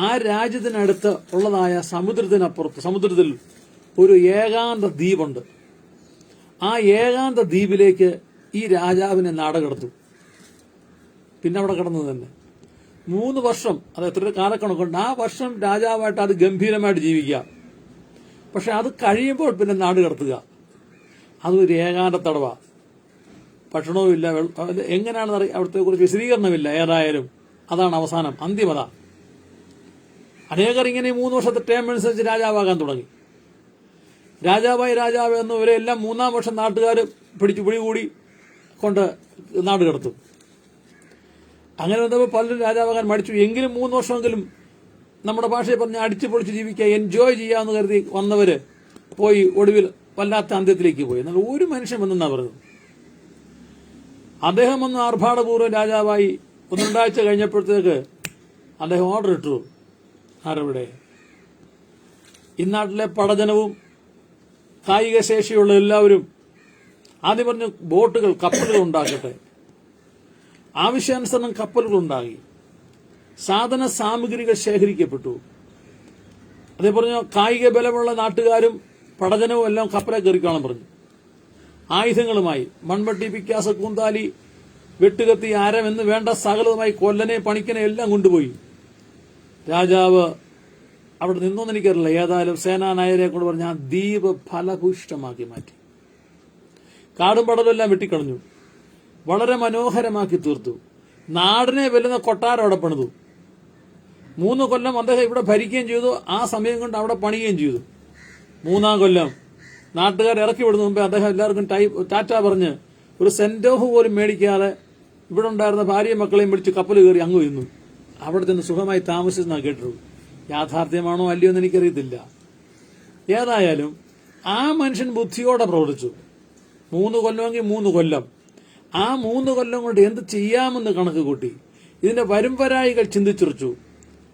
[SPEAKER 1] ആ രാജ്യത്തിനടുത്ത് ഉള്ളതായ സമുദ്രത്തിൽ ഒരു ഏകാന്ത ദ്വീപുണ്ട്. ആ ഏകാന്ത ദ്വീപിലേക്ക് ഈ രാജാവിനെ നാടുകടത്തും. പിന്നെ അവിടെ കിടന്നത് തന്നെ 3 വർഷം, അത് എത്ര കാലക്കണക്കുണ്ട്, ആ വർഷം രാജാവായിട്ട് അത് ഗംഭീരമായിട്ട് ജീവിക്കുക. പക്ഷെ അത് കഴിയുമ്പോൾ പിന്നെ നാട് കടത്തുക. അതൊരു ഏകാന്ത തടവ. ഭക്ഷണവുമില്ല, എങ്ങനെയാണെന്ന് അവിടുത്തെ കുറിച്ച് വിശദീകരണമില്ല. ഏതായാലും അതാണ് അവസാനം, അന്തിമത. അനേകർ ഇങ്ങനെ 3 വർഷത്തെ ടേം അനുസരിച്ച് രാജാവാകാൻ തുടങ്ങി. രാജാവായി രാജാവ് എന്നിവരെല്ലാം 3-ാം വർഷം നാട്ടുകാർ പിടികൂടി കൊണ്ട് നാട് കടത്തും. അങ്ങനെ വന്നപ്പോൾ പലരും രാജാവാകാൻ മടിച്ചു. എങ്കിലും 3 വർഷമെങ്കിലും നമ്മുടെ ഭാഷയെ പറഞ്ഞ് അടിച്ചു പൊളിച്ച് ജീവിക്കുക, എൻജോയ് ചെയ്യാമെന്ന് കരുതി വന്നവര് പോയി ഒടുവിൽ വല്ലാത്ത അന്ത്യത്തിലേക്ക് പോയി. എന്നാൽ ഒരു മനുഷ്യൻ വന്നെന്നാ പറഞ്ഞത്. അദ്ദേഹം വന്ന് ആർഭാടപൂർവ്വം രാജാവായി 1-2 ആഴ്ച കഴിഞ്ഞപ്പോഴത്തേക്ക് അദ്ദേഹം ഓർഡർ ഇട്ടു. ആരവിടെ? ഇന്നാട്ടിലെ പടജനവും കായിക ശേഷിയുള്ള എല്ലാവരും ആദ്യം പറഞ്ഞു ബോട്ടുകൾ, കപ്പലുകൾ ഉണ്ടാക്കട്ടെ. ആവശ്യാനുസരണം കപ്പലുകൾ ഉണ്ടാക്കി, സാധന സാമഗ്രികൾ ശേഖരിക്കപ്പെട്ടു. അതേ പറഞ്ഞു കായിക ബലമുള്ള നാട്ടുകാരും പടജനവും എല്ലാം കപ്പലെ കയറിക്കാണെന്ന് പറഞ്ഞു. ആയുധങ്ങളുമായി മൺവെട്ടി, പിക്കാസ്, കൂന്താലി, വെട്ടുകത്തി, ആരം എന്ന് വേണ്ട സകലതുമായി കൊല്ലനെ, പണിക്കനെ എല്ലാം കൊണ്ടുപോയി. രാജാവ് അവിടെ നിന്നൊന്നും എനിക്കറിയില്ല. ഏതായാലും സേനാനായരെ കൊണ്ട് പറഞ്ഞ ആ ദ്വീപ് ഫലഭൂയിഷ്ടമാക്കി മാറ്റി. കാടും പടലെല്ലാം വെട്ടിക്കളഞ്ഞു, വളരെ മനോഹരമാക്കി തീർത്തു. നാടിനെ വെല്ലുന്ന കൊട്ടാരം അവിടെ പണിതു. 3 കൊല്ലം അദ്ദേഹം ഇവിടെ ഭരിക്കുകയും ചെയ്തു. ആ സമയം കൊണ്ട് അവിടെ പണിയുകയും ചെയ്തു. 3-ാം കൊല്ലം നാട്ടുകാർ ഇറക്കി വിടുന്ന മുമ്പേ അദ്ദേഹം എല്ലാവർക്കും ടാറ്റ പറഞ്ഞ് ഒരു സെന്റ് ഓഫ് പോലും മേടിക്കാതെ ഇവിടെ ഉണ്ടായിരുന്ന ഭാര്യയും മക്കളെയും വിളിച്ച് കപ്പൽ കയറി അങ്ങ് വരുന്നു. അവിടെ തന്നെ സുഖമായി താമസിച്ചെന്നാണ് കേട്ടിട്ടുള്ളൂ. യാഥാർത്ഥ്യമാണോ അല്ലയോ എന്ന് എനിക്കറിയത്തില്ല. ഏതായാലും ആ മനുഷ്യൻ ബുദ്ധിയോടെ പ്രവർത്തിച്ചു. 3 കൊല്ലമെങ്കിൽ 3 കൊല്ലം. ആ 3 കൊല്ലം കൊണ്ട് എന്ത് ചെയ്യാമെന്ന് കണക്ക് കൂട്ടി. ഇതിന്റെ വരുംവരായികൾ ചിന്തിച്ചുറച്ചു.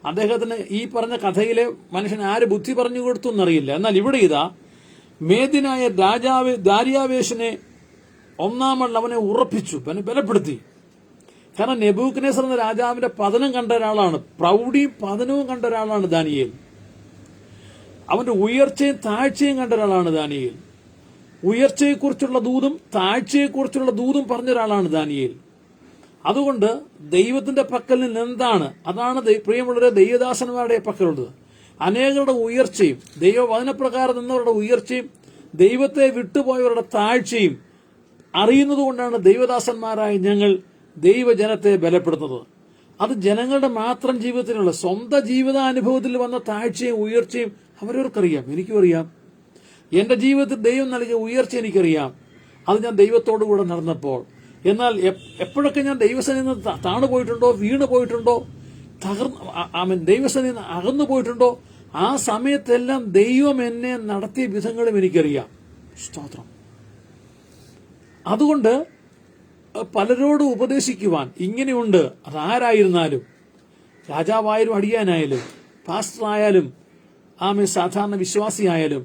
[SPEAKER 1] അദ്ദേഹത്തിന് ഈ പറഞ്ഞ കഥയിലെ മനുഷ്യൻ ആര് ബുദ്ധി പറഞ്ഞു കൊടുത്തു എന്നറിയില്ല. എന്നാൽ ഇവിടെ ഇതാ മേദിനായ രാജാവ് ദാരിയാവേശിനെ 1-ാം അവനെ ഉറപ്പിച്ചു, ബലപ്പെടുത്തി. കാരണം നെബൂഖദ്നേസർ എന്ന രാജാവിന്റെ പതനം കണ്ട ഒരാളാണ്, പ്രൗഢിയും പതനവും കണ്ട ഒരാളാണ് ദാനിയേൽ. അവന്റെ ഉയർച്ചയും താഴ്ചയും കണ്ട ഒരാളാണ് ദാനിയേൽ. ഉയർച്ചയെക്കുറിച്ചുള്ള ദൂതും താഴ്ചയെക്കുറിച്ചുള്ള ദൂതും പറഞ്ഞ ഒരാളാണ് ദാനിയേൽ. അതുകൊണ്ട് ദൈവത്തിന്റെ പക്കൽ നിന്ന് എന്താണ്, അതാണ് പ്രിയമുള്ളവരെ ദൈവദാസന്മാരുടെ പക്കലുള്ളത്. അനേകരുടെ ഉയർച്ചയും ദൈവവചനപ്രകാരം നിന്നവരുടെ ഉയർച്ചയും ദൈവത്തെ വിട്ടുപോയവരുടെ താഴ്ചയും അറിയുന്നതുകൊണ്ടാണ് ദൈവദാസന്മാരായ ഞങ്ങൾ ദൈവജനത്തെ ബലപ്പെടുത്തുന്നത്. അത് ജനങ്ങളുടെ മാത്രം ജീവിതത്തിലുള്ള സ്വന്തം ജീവിതാനുഭവത്തിൽ വന്ന താഴ്ചയും ഉയർച്ചയും അവരവർക്കറിയാം, എനിക്കും അറിയാം. എന്റെ ജീവിതത്തിൽ ദൈവം നൽകിയ ഉയർച്ച എനിക്കറിയാം. അത് ഞാൻ ദൈവത്തോടു കൂടെ നടന്നപ്പോൾ. എന്നാൽ എപ്പോഴൊക്കെ ഞാൻ ദൈവസന്നിധിയിൽ നിന്ന് താണു പോയിട്ടുണ്ടോ, വീണു പോയിട്ടുണ്ടോ, ദൈവസന്നിധിയിൽ നിന്ന് അകന്നു പോയിട്ടുണ്ടോ, ആ സമയത്തെല്ലാം ദൈവം എന്നെ നടത്തിയ വിധങ്ങളും എനിക്കറിയാം. സ്തോത്രം. അതുകൊണ്ട് പലരോടും ഉപദേശിക്കുവാൻ ഇങ്ങനെയുണ്ട്. അതാരായിരുന്നാലും, രാജാവായാലും അടിയാനായാലും പാസ്റ്ററായാലും സാധാരണ വിശ്വാസിയായാലും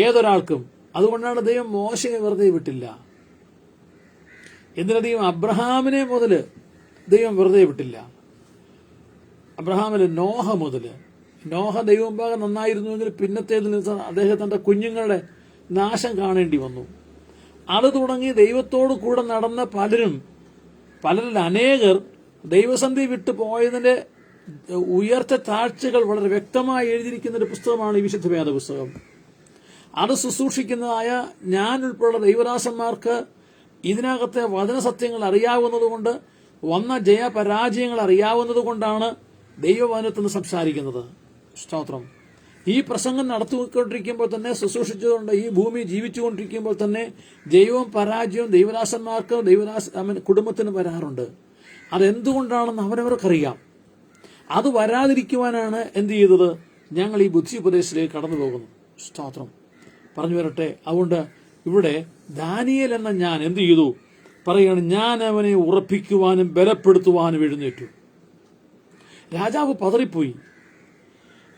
[SPEAKER 1] ഏതൊരാൾക്കും. അതുകൊണ്ടാണ് ദൈവം മോശയെ വെറുതെ വിട്ടില്ല. എന്തിനധികം അബ്രഹാമിനെ മുതൽ ദൈവം വെറുതെ വിട്ടില്ല. അബ്രഹാമില് നോഹ മുതല്. നോഹ ദൈവം ഭാഗം നന്നായിരുന്നുവെങ്കിൽ പിന്നത്തേതിൽ അദ്ദേഹത്തിന്റെ കുഞ്ഞുങ്ങളുടെ നാശം കാണേണ്ടി വന്നു. അത് തുടങ്ങി ദൈവത്തോടു കൂടെ നടന്ന പലരിൽ അനേകർ ദൈവസന്ധി വിട്ടു പോയതിന്റെ ഉയർച്ച താഴ്ചകൾ വളരെ വ്യക്തമായി എഴുതിയിരിക്കുന്ന ഒരു പുസ്തകമാണ് ഈ വിശുദ്ധ വേദ പുസ്തകം. അത് ശുശ്രൂഷിക്കുന്നതായ ഞാൻ ഉൾപ്പെടെ ദൈവദാസന്മാർക്ക് ഇതിനകത്തെ വചനസത്യങ്ങൾ അറിയാവുന്നതുകൊണ്ട്, വന്ന ജയപരാജയങ്ങൾ അറിയാവുന്നതുകൊണ്ടാണ് ദൈവവചനത്തിൽ നിന്ന് സംസാരിക്കുന്നത്. സ്തോത്രം. ഈ പ്രസംഗം നടത്തിക്കൊണ്ടിരിക്കുമ്പോൾ തന്നെ, ശുശ്രൂഷിച്ചുകൊണ്ട് ഈ ഭൂമി ജീവിച്ചുകൊണ്ടിരിക്കുമ്പോൾ തന്നെ ജയവും പരാജയവും ദൈവദാസന്മാർക്ക് കുടുംബത്തിന് വരാറുണ്ട്. അതെന്തുകൊണ്ടാണെന്ന് അവരവർക്കറിയാം. അത് വരാതിരിക്കുവാനാണ് എന്ത് ചെയ്തത്, ഞങ്ങൾ ഈ ബുദ്ധി ഉപദേശത്തിലേക്ക് കടന്നു പോകുന്നു. സ്തോത്രം. പറഞ്ഞു വരട്ടെ. അതുകൊണ്ട് ഇവിടെ ദാനിയേൽ എന്ന ഞാൻ എന്ത് ചെയ്തു പറയുകയാണ്, ഞാൻ അവനെ ഉറപ്പിക്കുവാനും ബലപ്പെടുത്തുവാനും എഴുന്നേറ്റു. രാജാവ് പതറിപ്പോയി.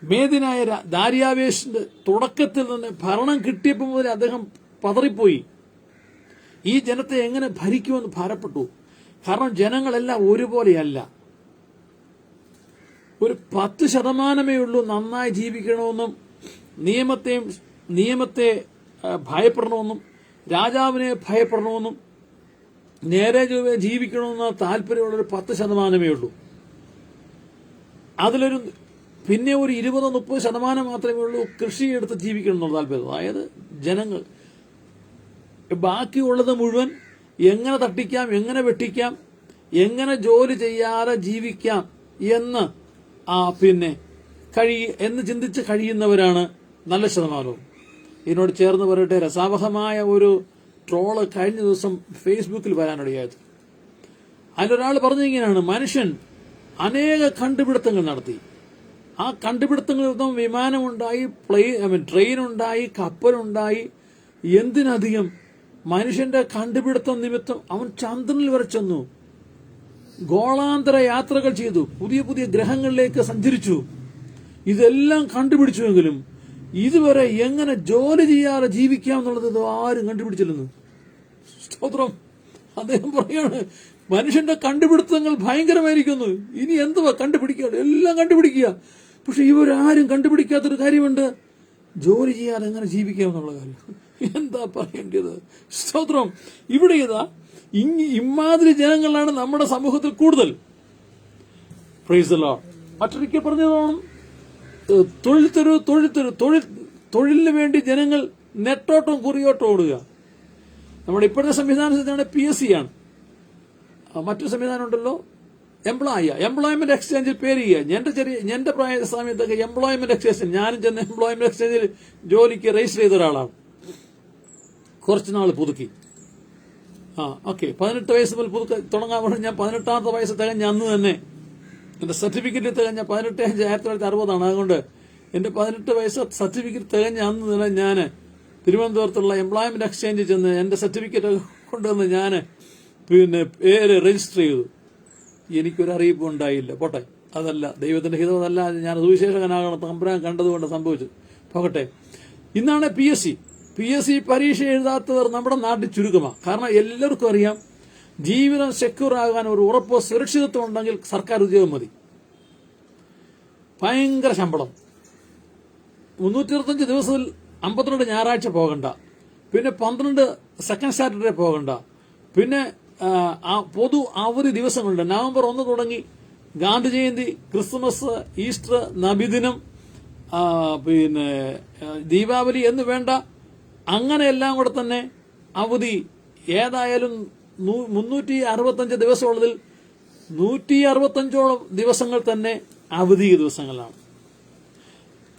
[SPEAKER 1] മേദിനായ ദാരിയാവേശിന്റെ തുടക്കത്തിൽ നിന്ന് ഭരണം കിട്ടിയപ്പോൾ മുതൽ അദ്ദേഹം പതറിപ്പോയി. ഈ ജനത്തെ എങ്ങനെ ഭരിക്കുമെന്ന് ഭാരപ്പെട്ടു. കാരണം ജനങ്ങളെല്ലാം ഒരുപോലെയല്ല. ഒരു 10% ഉള്ളൂ നന്നായി ജീവിക്കണമെന്നും നിയമത്തെ ഭയപ്പെടണമെന്നും രാജാവിനെ ഭയപ്പെടണമെന്നും നേരെ ജീവിക്കണമെന്ന താല്പര്യമുള്ളൊരു 10% ഉള്ളൂ. അതിലൊരു പിന്നെ ഒരു 20-30% മാത്രമേ ഉള്ളൂ കൃഷിയെടുത്ത് ജീവിക്കണം എന്നുള്ള താല്പര്യം. അതായത് ജനങ്ങൾ ബാക്കിയുള്ളത് മുഴുവൻ എങ്ങനെ തട്ടിക്കാം, എങ്ങനെ വെട്ടിക്കാം, എങ്ങനെ ജോലി ചെയ്യാതെ ജീവിക്കാം എന്ന് എന്ന് ചിന്തിച്ച് കഴിയുന്നവരാണ് നല്ല ശതമാനവും. ഇതിനോട് ചേർന്ന് പറയട്ടെ, രസാവഹമായ ഒരു ട്രോള് കഴിഞ്ഞ ദിവസം ഫേസ്ബുക്കിൽ വരാനിടയായത്. അതിലൊരാൾ പറഞ്ഞിങ്ങനെയാണ്, മനുഷ്യൻ അനേക കണ്ടുപിടുത്തങ്ങൾ നടത്തി. ആ കണ്ടുപിടുത്തങ്ങളിൽ വിമാനമുണ്ടായി, ട്രെയിനുണ്ടായി, കപ്പലുണ്ടായി. എന്തിനധികം മനുഷ്യന്റെ കണ്ടുപിടുത്തം നിമിത്തം അവൻ ചന്ദ്രനിൽ വരെ ചെന്നു, ഗോളാന്തര യാത്രകൾ ചെയ്തു, പുതിയ പുതിയ ഗ്രഹങ്ങളിലേക്ക് സഞ്ചരിച്ചു. ഇതെല്ലാം കണ്ടുപിടിച്ചുവെങ്കിലും ഇതുവരെ എങ്ങനെ ജോലി ചെയ്യാതെ ജീവിക്കാം എന്നുള്ളത് ആരും കണ്ടുപിടിച്ചില്ലെന്ന്. സ്തോത്രം. അദ്ദേഹം പറയാണ്, മനുഷ്യന്റെ കണ്ടുപിടുത്തങ്ങൾ ഭയങ്കരമായിരിക്കുന്നു, ഇനി എന്തുവാ കണ്ടുപിടിക്കുക, എല്ലാം കണ്ടുപിടിക്കുക. പക്ഷെ ഇവരാരും കണ്ടുപിടിക്കാത്തൊരു കാര്യമുണ്ട്, ജോലി ചെയ്യാതെ എങ്ങനെ ജീവിക്കാം എന്നുള്ള കാര്യം. എന്താ പറയേണ്ടത്? സ്തോത്രം. ഇവിടെ ഇമാതിരി ജനങ്ങളാണ് നമ്മുടെ സമൂഹത്തിൽ കൂടുതൽ. Praise the lord. മറ്റൊരിക്കൽ പറഞ്ഞതാണ്, തൊഴിലിന് വേണ്ടി ജനങ്ങൾ നെട്ടോട്ടം കുറിയോട്ടം ഓടുക. നമ്മുടെ ഇപ്പോഴത്തെ സംവിധാനം PSC ആണ്. മറ്റൊരു സംവിധാനം ഉണ്ടല്ലോ, എംപ്ലോയ്മെന്റ് എക്സ്ചേഞ്ചിൽ പേര് ചെയ്യുക. എന്റെ പ്രായ സമയത്തൊക്കെ എംപ്ലോയ്മെന്റ് എക്സ്ചേഞ്ച്, ഞാനും ചെന്ന് എംപ്ലോയ്മെന്റ് എക്സ്ചേഞ്ചിൽ ജോലിക്ക് രജിസ്റ്റർ ചെയ്ത ഒരാളാണ്. കുറച്ചുനാൾ പുതുക്കി. 18 വയസ്സ് മുതൽ തുടങ്ങാൻ പറഞ്ഞ് ഞാൻ 18ാമത്തെ വയസ്സ് തികഞ്ഞ അന്ന് തന്നെ എന്റെ സർട്ടിഫിക്കറ്റ് തികഞ്ഞ 18/5/1960 അതുകൊണ്ട് എന്റെ 18 വയസ്സ് സർട്ടിഫിക്കറ്റ് തികഞ്ഞ അന്ന് തന്നെ ഞാൻ തിരുവനന്തപുരത്തുള്ള എംപ്ലോയ്മെന്റ് എക്സ്ചേഞ്ചിൽ ചെന്ന് എന്റെ സർട്ടിഫിക്കറ്റ് കൊണ്ടുവന്ന് ഞാൻ പേര് രജിസ്റ്റർ ചെയ്തു. എനിക്കൊരു അറിയിപ്പ് ഉണ്ടായില്ല. പോട്ടെ, അതല്ല ദൈവത്തിന്റെ ഹിതം, അതല്ല ഞാൻ സുവിശേഷകനാകണം തമ്പുരാൻ കണ്ടതുകൊണ്ട് സംഭവിച്ചു. പോകട്ടെ. ഇന്നാണ് PSC പരീക്ഷ എഴുതാത്തവർ നമ്മുടെ നാട്ടിൽ ചുരുക്കമാണ്. കാരണം എല്ലാവർക്കും അറിയാം, ജീവിതം സെക്യൂർ ആകാൻ ഒരു ഉറപ്പോ സുരക്ഷിതത്വം ഉണ്ടെങ്കിൽ സർക്കാർ ഉദ്യോഗം മതി. ഭയങ്കര ശമ്പളം, 365 ദിവസത്തിൽ 52 ഞായറാഴ്ച പോകണ്ട, പിന്നെ 12 സെക്കൻഡ് സാറ്റർഡേ പോകണ്ട, പിന്നെ പൊതു അവധി ദിവസങ്ങളുണ്ട്. നവംബർ 1 തുടങ്ങി ഗാന്ധി ജയന്തി, ക്രിസ്തുമസ്, ഈസ്റ്റർ, നബിദിനം, ദീപാവലി എന്ന് വേണ്ട, അങ്ങനെ എല്ലാം കൂടെ തന്നെ അവധി. ഏതായാലും 365 ദിവസമുള്ളതിൽ 165ഓളം ദിവസങ്ങൾ തന്നെ അവധി ദിവസങ്ങളാണ്.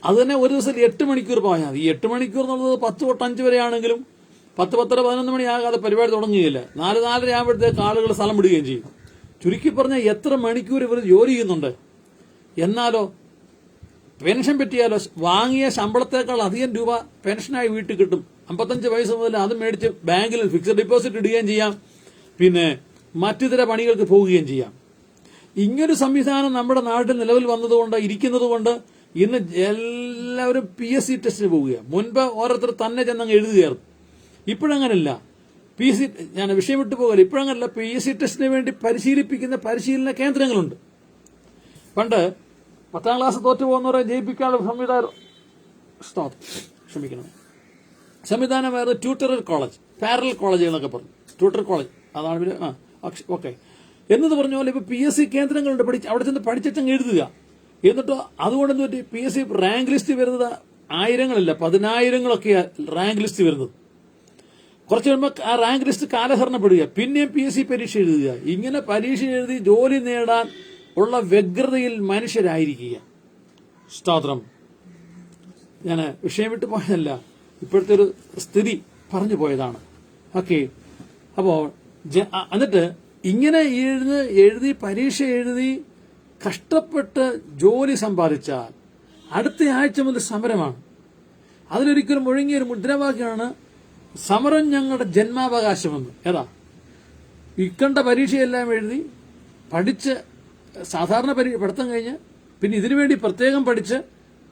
[SPEAKER 1] അത് തന്നെ ഒരു ദിവസം 8 മണിക്കൂർ പോയാൽ മതി. ഈ 8 മണിക്കൂർ എന്നുള്ളത് 10 തൊട്ട് 5 വരെ ആണെങ്കിലും 10, 10:30, 11 മണിയാകാതെ പരിപാടി തുടങ്ങുകയില്ല. 4, 4:30 ആകുമ്പോഴത്തേക്ക് ആളുകൾ സ്ഥലം വിടുകയും ചെയ്യും. ചുരുക്കി പറഞ്ഞാൽ എത്ര മണിക്കൂർ ഇവർ ജോലി ചെയ്യുന്നുണ്ട്. എന്നാലോ പെൻഷൻ പറ്റിയാലോ വാങ്ങിയ ശമ്പളത്തേക്കാൾ അധികം രൂപ പെൻഷനായി വീട്ടിൽ കിട്ടും. 55 വയസ്സ് മുതൽ അത് മേടിച്ച് ബാങ്കിൽ ഫിക്സഡ് ഡെപ്പോസിറ്റ് ഇടുകയും ചെയ്യാം, പിന്നെ മറ്റിതര പണികൾക്ക് പോവുകയും ചെയ്യാം. ഇങ്ങനൊരു സംവിധാനം നമ്മുടെ നാട്ടിൽ നിലവിൽ ഇരിക്കുന്നതുകൊണ്ട് ഇന്ന് എല്ലാവരും PSC ടെസ്റ്റിന് പോവുക. മുൻപ് ഓരോരുത്തർ തന്നെ ചെന്നങ്ങ് എഴുതുകയായിരുന്നു. ഇപ്പോഴങ്ങനല്ല. ഞാൻ വിഷയം വിട്ടു പോകല. ഇപ്പോഴങ്ങനല്ല. PSC ടെസ്റ്റിന് വേണ്ടി പരിശീലിപ്പിക്കുന്ന പരിശീലന കേന്ദ്രങ്ങളുണ്ട്. പണ്ട് 10ാം ക്ലാസ് തോറ്റു പോകുന്നവരെ ജയിപ്പിക്കാനുള്ള സംവിധാനമായിരുന്നു ട്യൂട്ടറൽ കോളേജ്, പാരലൽ കോളേജ് എന്നൊക്കെ പറഞ്ഞു. ട്യൂട്ടർ കോളേജ് അതാണ്. ഓക്കെ എന്നത് പറഞ്ഞ പോലെ ഇപ്പൊ PSC കേന്ദ്രങ്ങളുണ്ട്. അവിടെ ചെന്ന് പഠിച്ചിട്ടങ്ങ് എഴുതുക. എന്നിട്ടോ അതുകൊണ്ട് എന്ത് പറ്റി? PSC റാങ്ക് ലിസ്റ്റ് വരുന്നത് 1000ങ്ങളില്ല, 10,000ങ്ങളൊക്കെയാ റാങ്ക് ലിസ്റ്റ് വരുന്നത്. കുറച്ച് കഴിയുമ്പോൾ ആ റാങ്ക് ലിസ്റ്റ് കാലഹരണപ്പെടുക, പിന്നെയും PSC പരീക്ഷ എഴുതുക. ഇങ്ങനെ പരീക്ഷ എഴുതി ജോലി നേടാൻ ഉള്ള വ്യഗ്രതയിൽ മനുഷ്യരായിരിക്കുക. സ്തോത്രം. ഞാൻ വിഷയം വിട്ടു പോയതല്ല, ഇപ്പോഴത്തെ ഒരു സ്ഥിതി പറഞ്ഞു പോയതാണ്. ഓക്കെ. അപ്പോൾ എന്നിട്ട് ഇങ്ങനെ എഴുതി പരീക്ഷ എഴുതി കഷ്ടപ്പെട്ട് ജോലി സമ്പാദിച്ചാൽ അടുത്ത ആഴ്ച മുതൽ സമരമാണ്. അതിലൊരിക്കലും ഒഴുങ്ങിയൊരു മുദ്രാവാക്യമാണ് സമരം ഞങ്ങളുടെ ജന്മാവകാശമെന്ന്. ഏതാ? ഇക്കണ്ട പരീക്ഷയെല്ലാം എഴുതി പഠിച്ച് സാധാരണ പഠിത്തം കഴിഞ്ഞ് പിന്നെ ഇതിനുവേണ്ടി പ്രത്യേകം പഠിച്ച്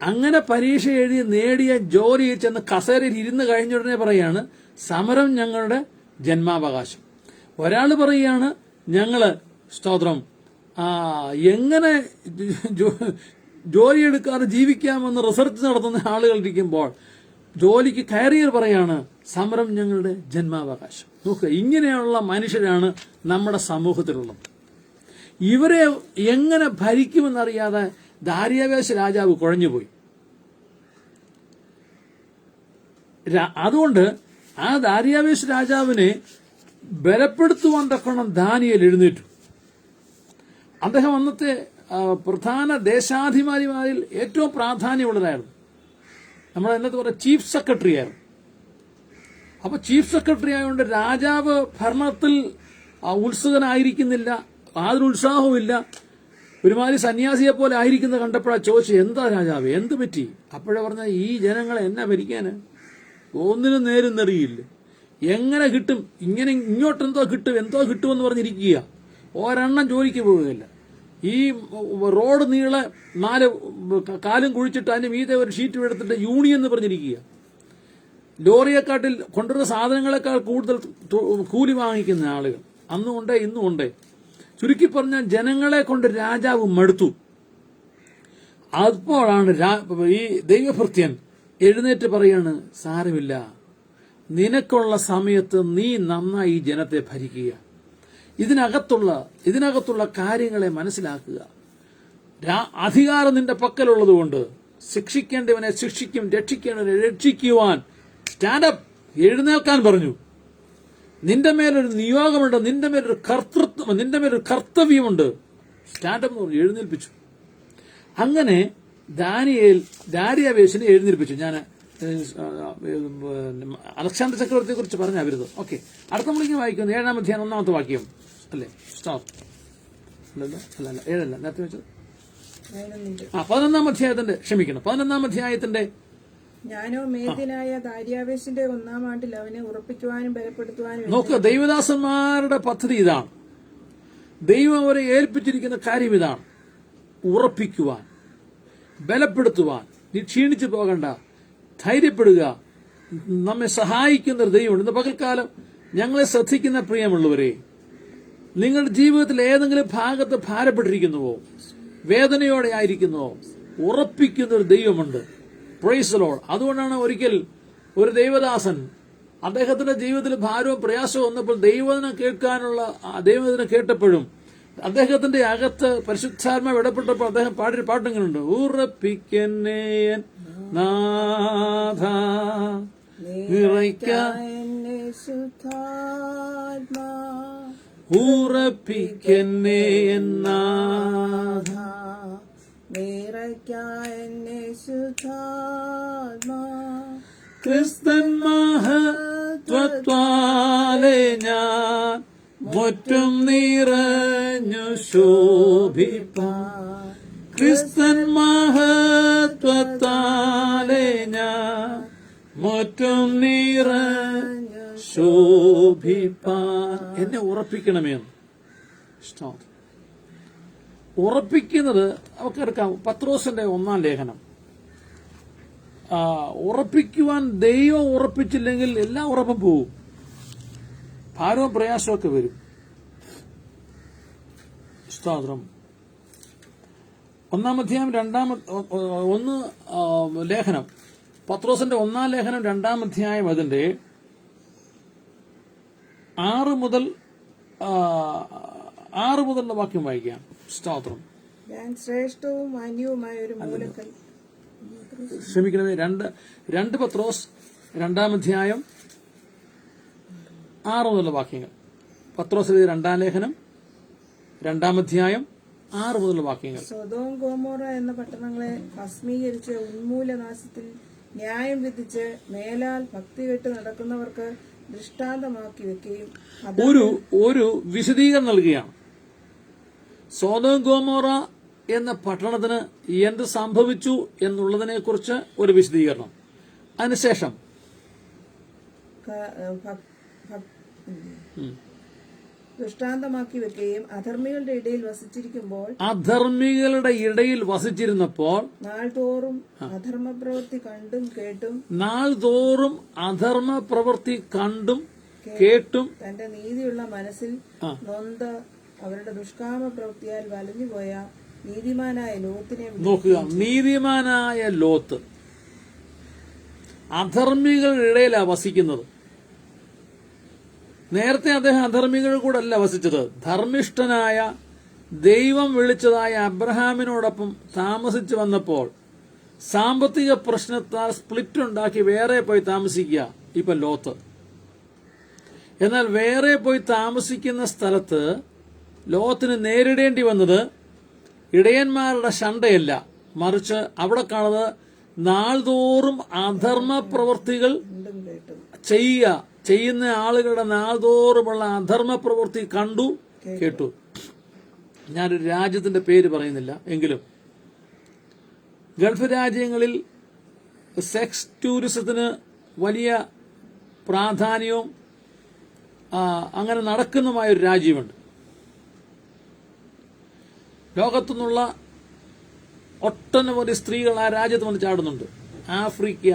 [SPEAKER 1] അങ്ങനെ പരീക്ഷ എഴുതി നേടിയ ജോലിയിൽ ചെന്ന് കസേരയിൽ ഇരുന്ന് കഴിഞ്ഞ ഉടനെ പറയാണ് സമരം ഞങ്ങളുടെ ജന്മാവകാശം. ഒരാൾ പറയുകയാണ് ഞങ്ങള് സ്തോത്രം എങ്ങനെ ജോലിയെടുക്കാതെ ജീവിക്കാമെന്ന് റിസർച്ച് നടത്തുന്ന ആളുകൾ ഇരിക്കുമ്പോൾ ജോലിക്ക് കയറിയർ പറയാണ് സമരം ഞങ്ങളുടെ ജന്മാവകാശം. നോക്കുക, ഇങ്ങനെയുള്ള മനുഷ്യരാണ് നമ്മുടെ സമൂഹത്തിലുള്ളത്. ഇവരെ എങ്ങനെ ഭരിക്കുമെന്നറിയാതെ ദാരിയാവേശ രാജാവ് കുഴഞ്ഞുപോയി. അതുകൊണ്ട് ആ ദാരിയാവേശ രാജാവിനെ ബലപ്പെടുത്തുവാൻ തക്കണം ദാനിയേൽ എഴുന്നേറ്റു. അദ്ദേഹം അന്നത്തെ പ്രധാന ദേശാധികാരിമാരിൽ ഏറ്റവും പ്രാധാന്യമുള്ളതായിരുന്നു. നമ്മൾ എന്നത്തെ പറയാം ചീഫ് സെക്രട്ടറി ആയിരുന്നു. അപ്പൊ ചീഫ് സെക്രട്ടറി ആയതുകൊണ്ട് രാജാവ് ഭരണത്തിൽ ഉത്സുകനായിരിക്കുന്നില്ല, യാതൊരു ഉത്സാഹവുമില്ല. ഒരുമാതിരി സന്യാസിയെ പോലെ ആയിരിക്കുന്നത് കണ്ടപ്പോഴാണ് ചോദിച്ചു, എന്താ രാജാവ്, എന്ത് പറ്റി? അപ്പോഴേ പറഞ്ഞ, ഈ ജനങ്ങളെ എന്നാ ഭരിക്കാന്, ഒന്നിനും നേരും നെറിയില്ല, എങ്ങനെ കിട്ടും, ഇങ്ങനെ ഇങ്ങോട്ടെന്തോ കിട്ടുമെന്ന് പറഞ്ഞിരിക്കുക, ഒരെണ്ണം ജോലിക്ക് പോവുകയില്ല. ഈ റോഡ് നീളെ 4 കാലും കുഴിച്ചിട്ട് അതിന് മീതെ ഒരു ഷീറ്റ് എടുത്തിട്ട് യൂണിയൻ എന്ന് പറഞ്ഞിരിക്കുക. ലോറിയെക്കാട്ടിൽ കൊണ്ടുവരുന്ന സാധനങ്ങളെക്കാൾ കൂടുതൽ കൂലി വാങ്ങിക്കുന്ന ആളുകൾ അന്നും ഉണ്ടേ ഇന്നും ഉണ്ടേ. ചുരുക്കി പറഞ്ഞാൽ ജനങ്ങളെ കൊണ്ട് രാജാവ് മടുത്തു. അപ്പോഴാണ് ഈ ദൈവഭൃത്യൻ എഴുന്നേറ്റ് പറയാണ്, സാരമില്ല, നിനക്കുള്ള സമയത്ത് നീ നന്നായി ഈ ജനത്തെ ഭരിക്കുക, ഇതിനകത്തുള്ള കാര്യങ്ങളെ മനസ്സിലാക്കുക. അധികാരം നിന്റെ പക്കലുള്ളതുകൊണ്ട് ശിക്ഷിക്കേണ്ടവനെ ശിക്ഷിക്കും, രക്ഷിക്കേണ്ടവനെ രക്ഷിക്കുവാൻ സ്റ്റാൻഡപ്പ്, എഴുന്നേൽക്കാൻ പറഞ്ഞു. നിന്റെ മേലൊരു നിയോഗമുണ്ട്, നിന്റെ മേലൊരു കർത്തവ്യമുണ്ട്, സ്റ്റാൻഡപ്പ് എന്ന് പറഞ്ഞു എഴുന്നേൽപ്പിച്ചു. അങ്ങനെ ദാരിയാവേശിനെ എഴുന്നേൽപ്പിച്ചു. ഞാൻ അലക്സാണ്ടർ ചക്രവർത്തിയെ കുറിച്ച് പറഞ്ഞ അവരുത്. ഓക്കെ, അടുത്ത നമ്മളിങ്ങനെ വായിക്കുന്നു 7-ാം അധ്യായം 1-ാമത്തെ വാക്യം അല്ലേ? സ്റ്റോപ്പ്, അല്ല 7 നേരത്തെ വെച്ചത് 11-ാം അധ്യായത്തിന്റെ, ക്ഷമിക്കണം, 11-ാം അധ്യായത്തിന്റെ.
[SPEAKER 2] ഞാനോ മേദ്യനായ ദാരിയാവേശിന്റെ 1-ാം ആണ്ടിൽ അവനെ ഉറപ്പിക്കുവാനും ബലപ്പെടുത്തുവാനും.
[SPEAKER 1] നോക്കുക, ദൈവദാസന്മാരുടെ പദ്ധതി ഇതാണ്. ദൈവം അവരെ ഏൽപ്പിച്ചിരിക്കുന്ന കാര്യം ഇതാണ്: ഉറപ്പിക്കുവാൻ, ബലപ്പെടുത്തുവാൻ. നീ ക്ഷീണിച്ചു പോകണ്ട, ധൈര്യപ്പെടുക, നമ്മെ സഹായിക്കുന്ന ഒരു ദൈവമുണ്ട്. ഇന്ന് പകൽക്കാലം ഞങ്ങളെ ശ്രദ്ധിക്കുന്ന പ്രിയമുള്ളവരെ, നിങ്ങളുടെ ജീവിതത്തിൽ ഏതെങ്കിലും ഭാഗത്ത് ഭാരപ്പെട്ടിരിക്കുന്നുവോ, വേദനയോടെ ആയിരിക്കുന്നുവോ, ഉറപ്പിക്കുന്ന ഒരു ദൈവമുണ്ട്. Price the Lord. അതുകൊണ്ടാണ് ഒരിക്കൽ ഒരു ദൈവദാസൻ അദ്ദേഹത്തിന്റെ ജീവിതത്തിൽ ഭാരവും പ്രയാസവും വന്നപ്പോൾ ദൈവവചനം കേട്ടപ്പോഴും അദ്ദേഹത്തിന്റെ അകത്ത് പരിശുദ്ധാത്മാവ് ഇടപെട്ടപ്പോൾ അദ്ദേഹം പാടിയ പാട്ടിങ്ങനുണ്ട്: ഉറപ്പിക്കന്നേ നാഥ, ഉറപ്പിക്കന്നേ നാഥ, ക്രിസ്തൻ മഹത്വത്താലെ ഞാൻ മുറ്റും നിറഞ്ഞു ശോഭിപ്പാൻ. ക്രിസ്തൻ മഹത്വത്താലെ ഞാൻ മുറ്റും നിറഞ്ഞു ശോഭിപ്പാൻ. എന്നെ ഉറപ്പിക്കണമെന്ന് ഇഷ്ടം. ഉറപ്പിക്കുന്നത് നമുക്കെടുക്കാം. പത്രോസിന്റെ 1-ാം ലേഖനം. ഉറപ്പിക്കുവാൻ ദൈവം ഉറപ്പിച്ചില്ലെങ്കിൽ എല്ലാ ഉറപ്പും പോവും, ഭാരവും പ്രയാസമൊക്കെ വരും. സ്തോത്രം. 1-ാം അധ്യായം 1 ലേഖനം, പത്രോസിന്റെ 1-ാം ലേഖനം 2-ാം അധ്യായം അതിന്റെ 6 മുതലുള്ള വാക്യം വായിക്കാം. സ്തോത്രം.
[SPEAKER 2] ഞാൻ ശ്രേഷ്ഠവും മാന്യവുമായ ഒരു മൂലക്കൽ,
[SPEAKER 1] ക്ഷമിക്കണമേ, 2 പത്രോസ് 2-ാം അധ്യായം 6 മുതലുള്ള വാക്യങ്ങൾ. പത്രോസിന്റെ 2-ാം ലേഖനം 2-ാം അധ്യായം 6 മുതലുള്ള വാക്യങ്ങൾ.
[SPEAKER 2] സൊദോം ഗൊമോറ എന്ന പട്ടണങ്ങളെ ഭസ്മീകരിച്ച് ഉന്മൂലനാശത്തിൽ ന്യായം വിധിച്ച് മേലാൽ ഭക്തികെട്ട് നടക്കുന്നവർക്ക് ദൃഷ്ടാന്തമാക്കി വെക്കുകയും
[SPEAKER 1] ഒരു വിശദീകരണം നൽകുകയാണ്. സൊദോം ഗൊമോറ എന്ന പട്ടണത്തിന് എന്ത് സംഭവിച്ചു എന്നുള്ളതിനെ കുറിച്ച് ഒരു വിശദീകരണം. അതിനുശേഷം
[SPEAKER 2] ദൃഷ്ടാന്തമാക്കി വെക്കുകയും അധർമ്മികളുടെ ഇടയിൽ വസിച്ചിരുന്നപ്പോൾ
[SPEAKER 1] നാൾതോറും
[SPEAKER 2] അധർമ്മ പ്രവൃത്തി കണ്ടും കേട്ടും
[SPEAKER 1] തന്റെ നീതിയുള്ള മനസ്സിൽ
[SPEAKER 2] നൊന്ത അവരുടെ ദുഷ്കാമ പ്രവൃത്തിയാൽ വലഞ്ഞുപോയ നീതിമാനായ ലോത്തിനെ
[SPEAKER 1] നോക്കുക, നീതിമാനായ ലോത്ത് അധർമ്മികളുടെ ഇടയിലാണ് വസിക്കുന്നത്. നേരത്തെ അദ്ദേഹം അധർമ്മികളുടെ കൂടെ അല്ല വസിച്ചത്. ധർമ്മിഷ്ഠനായ ദൈവം വിളിച്ചതായ അബ്രഹാമിനോടൊപ്പം താമസിച്ചു വന്നപ്പോൾ സാമ്പത്തിക പ്രശ്നത്താൽ സ്പ്ലിറ്റ് ഉണ്ടാക്കി വേറെ പോയി താമസിക്കുക ഇപ്പൊ ലോത്ത്. എന്നാൽ വേറെ പോയി താമസിക്കുന്ന സ്ഥലത്ത് ലോത്തിന് നേരിടേണ്ടി വന്നത് ഇടയന്മാരുടെ ശണ്ടയല്ല, മറിച്ച് അവിടെ കാണുന്നത് നാൾതോറും അധർമ്മ പ്രവൃത്തികൾ ചെയ്യുന്ന ആളുകളുടെ നാൾതോറുമുള്ള അധർമ്മ പ്രവൃത്തി കണ്ടു കേട്ടു. ഞാനൊരു രാജ്യത്തിന്റെ പേര് പറയുന്നില്ല, എങ്കിലും ഗൾഫ് രാജ്യങ്ങളിൽ സെക്സ് ടൂറിസത്തിന് വലിയ പ്രാധാന്യവും അങ്ങനെ നടക്കുന്നതുമായ ഒരു രാജ്യമുണ്ട്. ലോകത്തുനിന്നുള്ള ഒട്ടനവധി സ്ത്രീകൾ ആ രാജ്യത്ത് വന്ന് ചാടുന്നുണ്ട്. ആഫ്രിക്ക,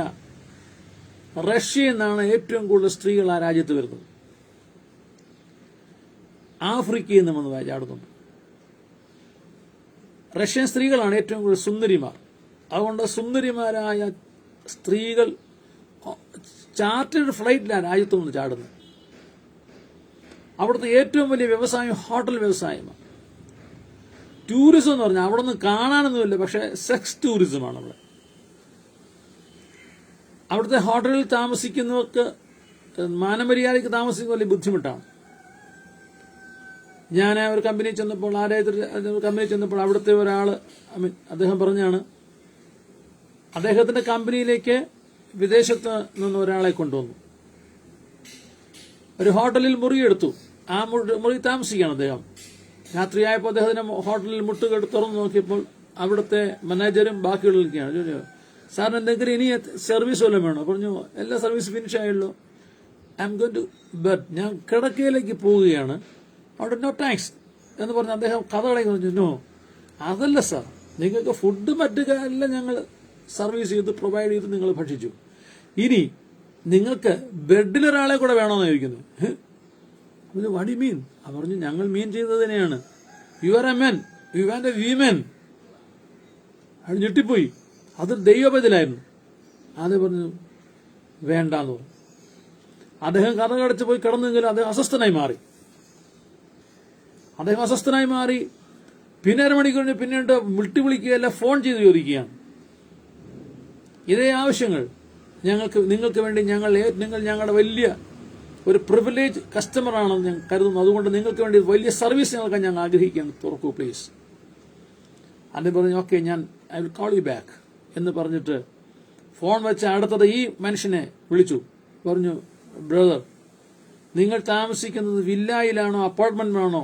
[SPEAKER 1] റഷ്യ എന്നാണ് ഏറ്റവും കൂടുതൽ സ്ത്രീകൾ ആ രാജ്യത്ത് വരുന്നത്. ആഫ്രിക്കയിൽ നിന്ന് വന്ന് ചാടുന്നുണ്ട്. റഷ്യൻ സ്ത്രീകളാണ് ഏറ്റവും കൂടുതൽ സുന്ദരിമാർ. അതുകൊണ്ട് സുന്ദരിമാരായ സ്ത്രീകൾ ചാർട്ടേഡ് ഫ്ലൈറ്റിലാണ് രാജ്യത്ത് നിന്ന് ചാടുന്നത്. അവിടുത്തെ ഏറ്റവും വലിയ വ്യവസായം ഹോട്ടൽ വ്യവസായമാണ്. ടൂറിസം എന്ന് പറഞ്ഞാൽ അവിടെ നിന്ന് കാണാനൊന്നുമില്ല, പക്ഷെ സെക്സ് ടൂറിസമാണ് അവിടെ. അവിടുത്തെ ഹോട്ടലിൽ താമസിക്കുന്നവർക്ക് മാനമര്യാദയ്ക്ക് താമസിക്കുന്ന വലിയ ബുദ്ധിമുട്ടാണ്. ഞാൻ ഒരു കമ്പനി ചെന്നപ്പോൾ അവിടുത്തെ ഒരാള് അദ്ദേഹം പറഞ്ഞാണ്, അദ്ദേഹത്തിന്റെ കമ്പനിയിലേക്ക് വിദേശത്ത് നിന്ന് ഒരാളെ കൊണ്ടുവന്നു. ഒരു ഹോട്ടലിൽ മുറിയെടുത്തു. ആ മുറി താമസിക്കുകയാണ് അദ്ദേഹം. രാത്രിയായപ്പോൾ അദ്ദേഹത്തിന്റെ ഹോട്ടലിൽ മുട്ടുകൾ തുറന്നു നോക്കിയപ്പോൾ അവിടുത്തെ മാനേജരും ബാക്കിയുള്ളൊക്കെയാണ്. സാറിന് എന്തെങ്കിലും ഇനി സർവീസ് വല്ലതും വേണോ? പറഞ്ഞു, എല്ലാ സർവീസ് ഫിനിഷ് ആയല്ലോ, I'm going to bed, ഞാൻ കിടക്കയിലേക്ക് പോവുകയാണ്, അവിടെ നോ താങ്ക്സ് എന്ന് പറഞ്ഞ് അദ്ദേഹം കഥകളെ പറഞ്ഞു. നോ, അതല്ല സാർ, നിങ്ങൾക്ക് ഫുഡ് മറ്റു എല്ലാം ഞങ്ങൾ സർവീസ് ചെയ്ത് പ്രൊവൈഡ് ചെയ്ത് നിങ്ങൾ ഭക്ഷിച്ചു, ഇനി നിങ്ങൾക്ക് ബെഡിലൊരാളെ കൂടെ വേണമെന്ന് ചോദിക്കുന്നു. What you mean? പറഞ്ഞു, ഞങ്ങൾ മീൻ ചെയ്തത് തന്നെയാണ്. U are A men, U are A women. അത് ഞെട്ടിപ്പോയി. അത് ദൈവബദലായിരുന്നു. അത് പറഞ്ഞു വേണ്ടാന്ന് പറഞ്ഞു. അദ്ദേഹം കഥ കടച്ച് പോയി കിടന്നെങ്കിലും അദ്ദേഹം അസ്വസ്ഥനായി മാറി. പിന്നെ അരമണിക്കൂറിന് പിന്നീട് വിളിക്കുകയല്ല, ഫോൺ ചെയ്ത് ചോദിക്കുകയാണ്, ഇതേ ആവശ്യങ്ങൾ നിങ്ങൾക്ക് വേണ്ടി നിങ്ങൾ ഞങ്ങളുടെ വലിയ ഒരു പ്രിവിലേജ് കസ്റ്റമറാണെന്ന് ഞാൻ കരുതുന്നു, അതുകൊണ്ട് നിങ്ങൾക്ക് വേണ്ടി വലിയ സർവീസ് നൽകാൻ ഞങ്ങൾ ആഗ്രഹിക്കുകയാണ്, തുറക്കൂ പ്ലീസ്. അദ്ദേഹം പറഞ്ഞു, okay, I will call you back എന്ന് പറഞ്ഞിട്ട് ഫോൺ വെച്ച് അടുത്തത് ഈ മനുഷ്യനെ വിളിച്ചു. പറഞ്ഞു, ബ്രദർ, നിങ്ങൾ താമസിക്കുന്നത് വില്ലായിലാണോ അപ്പാർട്ട്മെന്റിലാണോ?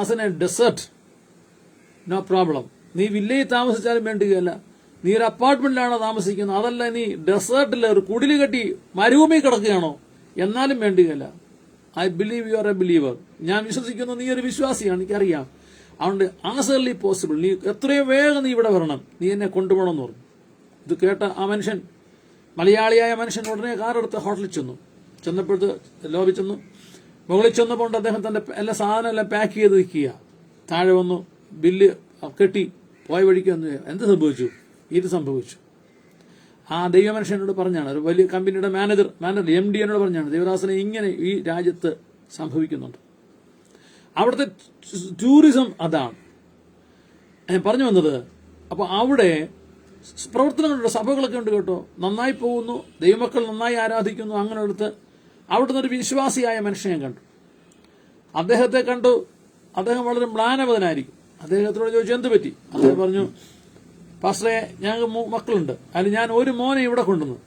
[SPEAKER 1] As a desert, no problem. നീ വില്ലയിൽ താമസിച്ചാലും വേണ്ടുകയല്ല, നീ ഒരു അപ്പാർട്ട്മെന്റിലാണോ താമസിക്കുന്നത്, അതല്ല നീ ഡെസേർട്ടിൽ ഒരു കുടില് കെട്ടി മരുഭൂമി കിടക്കുകയാണോ, എന്നാലും വേണ്ടുകയല്ല. I believe you are a believer. ഞാൻ വിശ്വസിക്കുന്നു നീ ഒരു വിശ്വാസിയാണ്, എനിക്കറിയാം. അതുകൊണ്ട് ആസ് ഏർലി പോസിബിൾ നീ എത്രയും വേഗം നീ ഇവിടെ വരണം, നീ എന്നെ കൊണ്ടുപോകണം എന്ന് പറഞ്ഞു. ഇത് കേട്ട ആ മനുഷ്യൻ, മലയാളിയായ മനുഷ്യൻ, ഉടനെ കാറെടുത്ത് ഹോട്ടലിൽ ചെന്നപ്പോഴത്തെ ലോബി ചെന്നു. മുകളിൽ ചെന്നപ്പോൾ അദ്ദേഹം തന്റെ എല്ലാ സാധനം എല്ലാം പാക്ക് ചെയ്ത് നിൽക്കുക. താഴെ വന്നു, ബില്ല് കെട്ടി പോയ വഴിക്ക് വന്നു. എന്ത് സംഭവിച്ചു? ഇത് സംഭവിച്ചു. ആ ദൈവമനുഷ്യനോട് പറഞ്ഞാണ്, ഒരു വലിയ കമ്പനിയുടെ മാനേജർ MD എന്നോട് പറഞ്ഞാണ്, ദേവദാസനെ ഇങ്ങനെ ഈ രാജ്യത്ത് സംഭവിക്കുന്നുണ്ട്. അവിടുത്തെ ടൂറിസം അതാണ് ഞാൻ പറഞ്ഞു വന്നത്. അപ്പൊ അവിടെ പ്രവർത്തനങ്ങളുണ്ട്, സഭകളൊക്കെ ഉണ്ട് കേട്ടോ, നന്നായി പോകുന്നു, ദൈവമക്കൾ നന്നായി ആരാധിക്കുന്നു. അങ്ങനെ അടുത്ത് അവിടുന്ന് ഒരു വിശ്വാസിയായ മനുഷ്യനെ കണ്ടു. അദ്ദേഹത്തെ കണ്ടു. അദ്ദേഹം വളരെ മ്ലാനവതനായിരിക്കും. അദ്ദേഹത്തോട് ചോദിച്ചു, എന്ത് പറ്റി? അദ്ദേഹം പറഞ്ഞു, പാസ്റ്ററെ, ഞങ്ങൾക്ക് മക്കളുണ്ട്, അതിൽ ഞാൻ ഒരു മോനെ ഇവിടെ കൊണ്ടുവന്നു.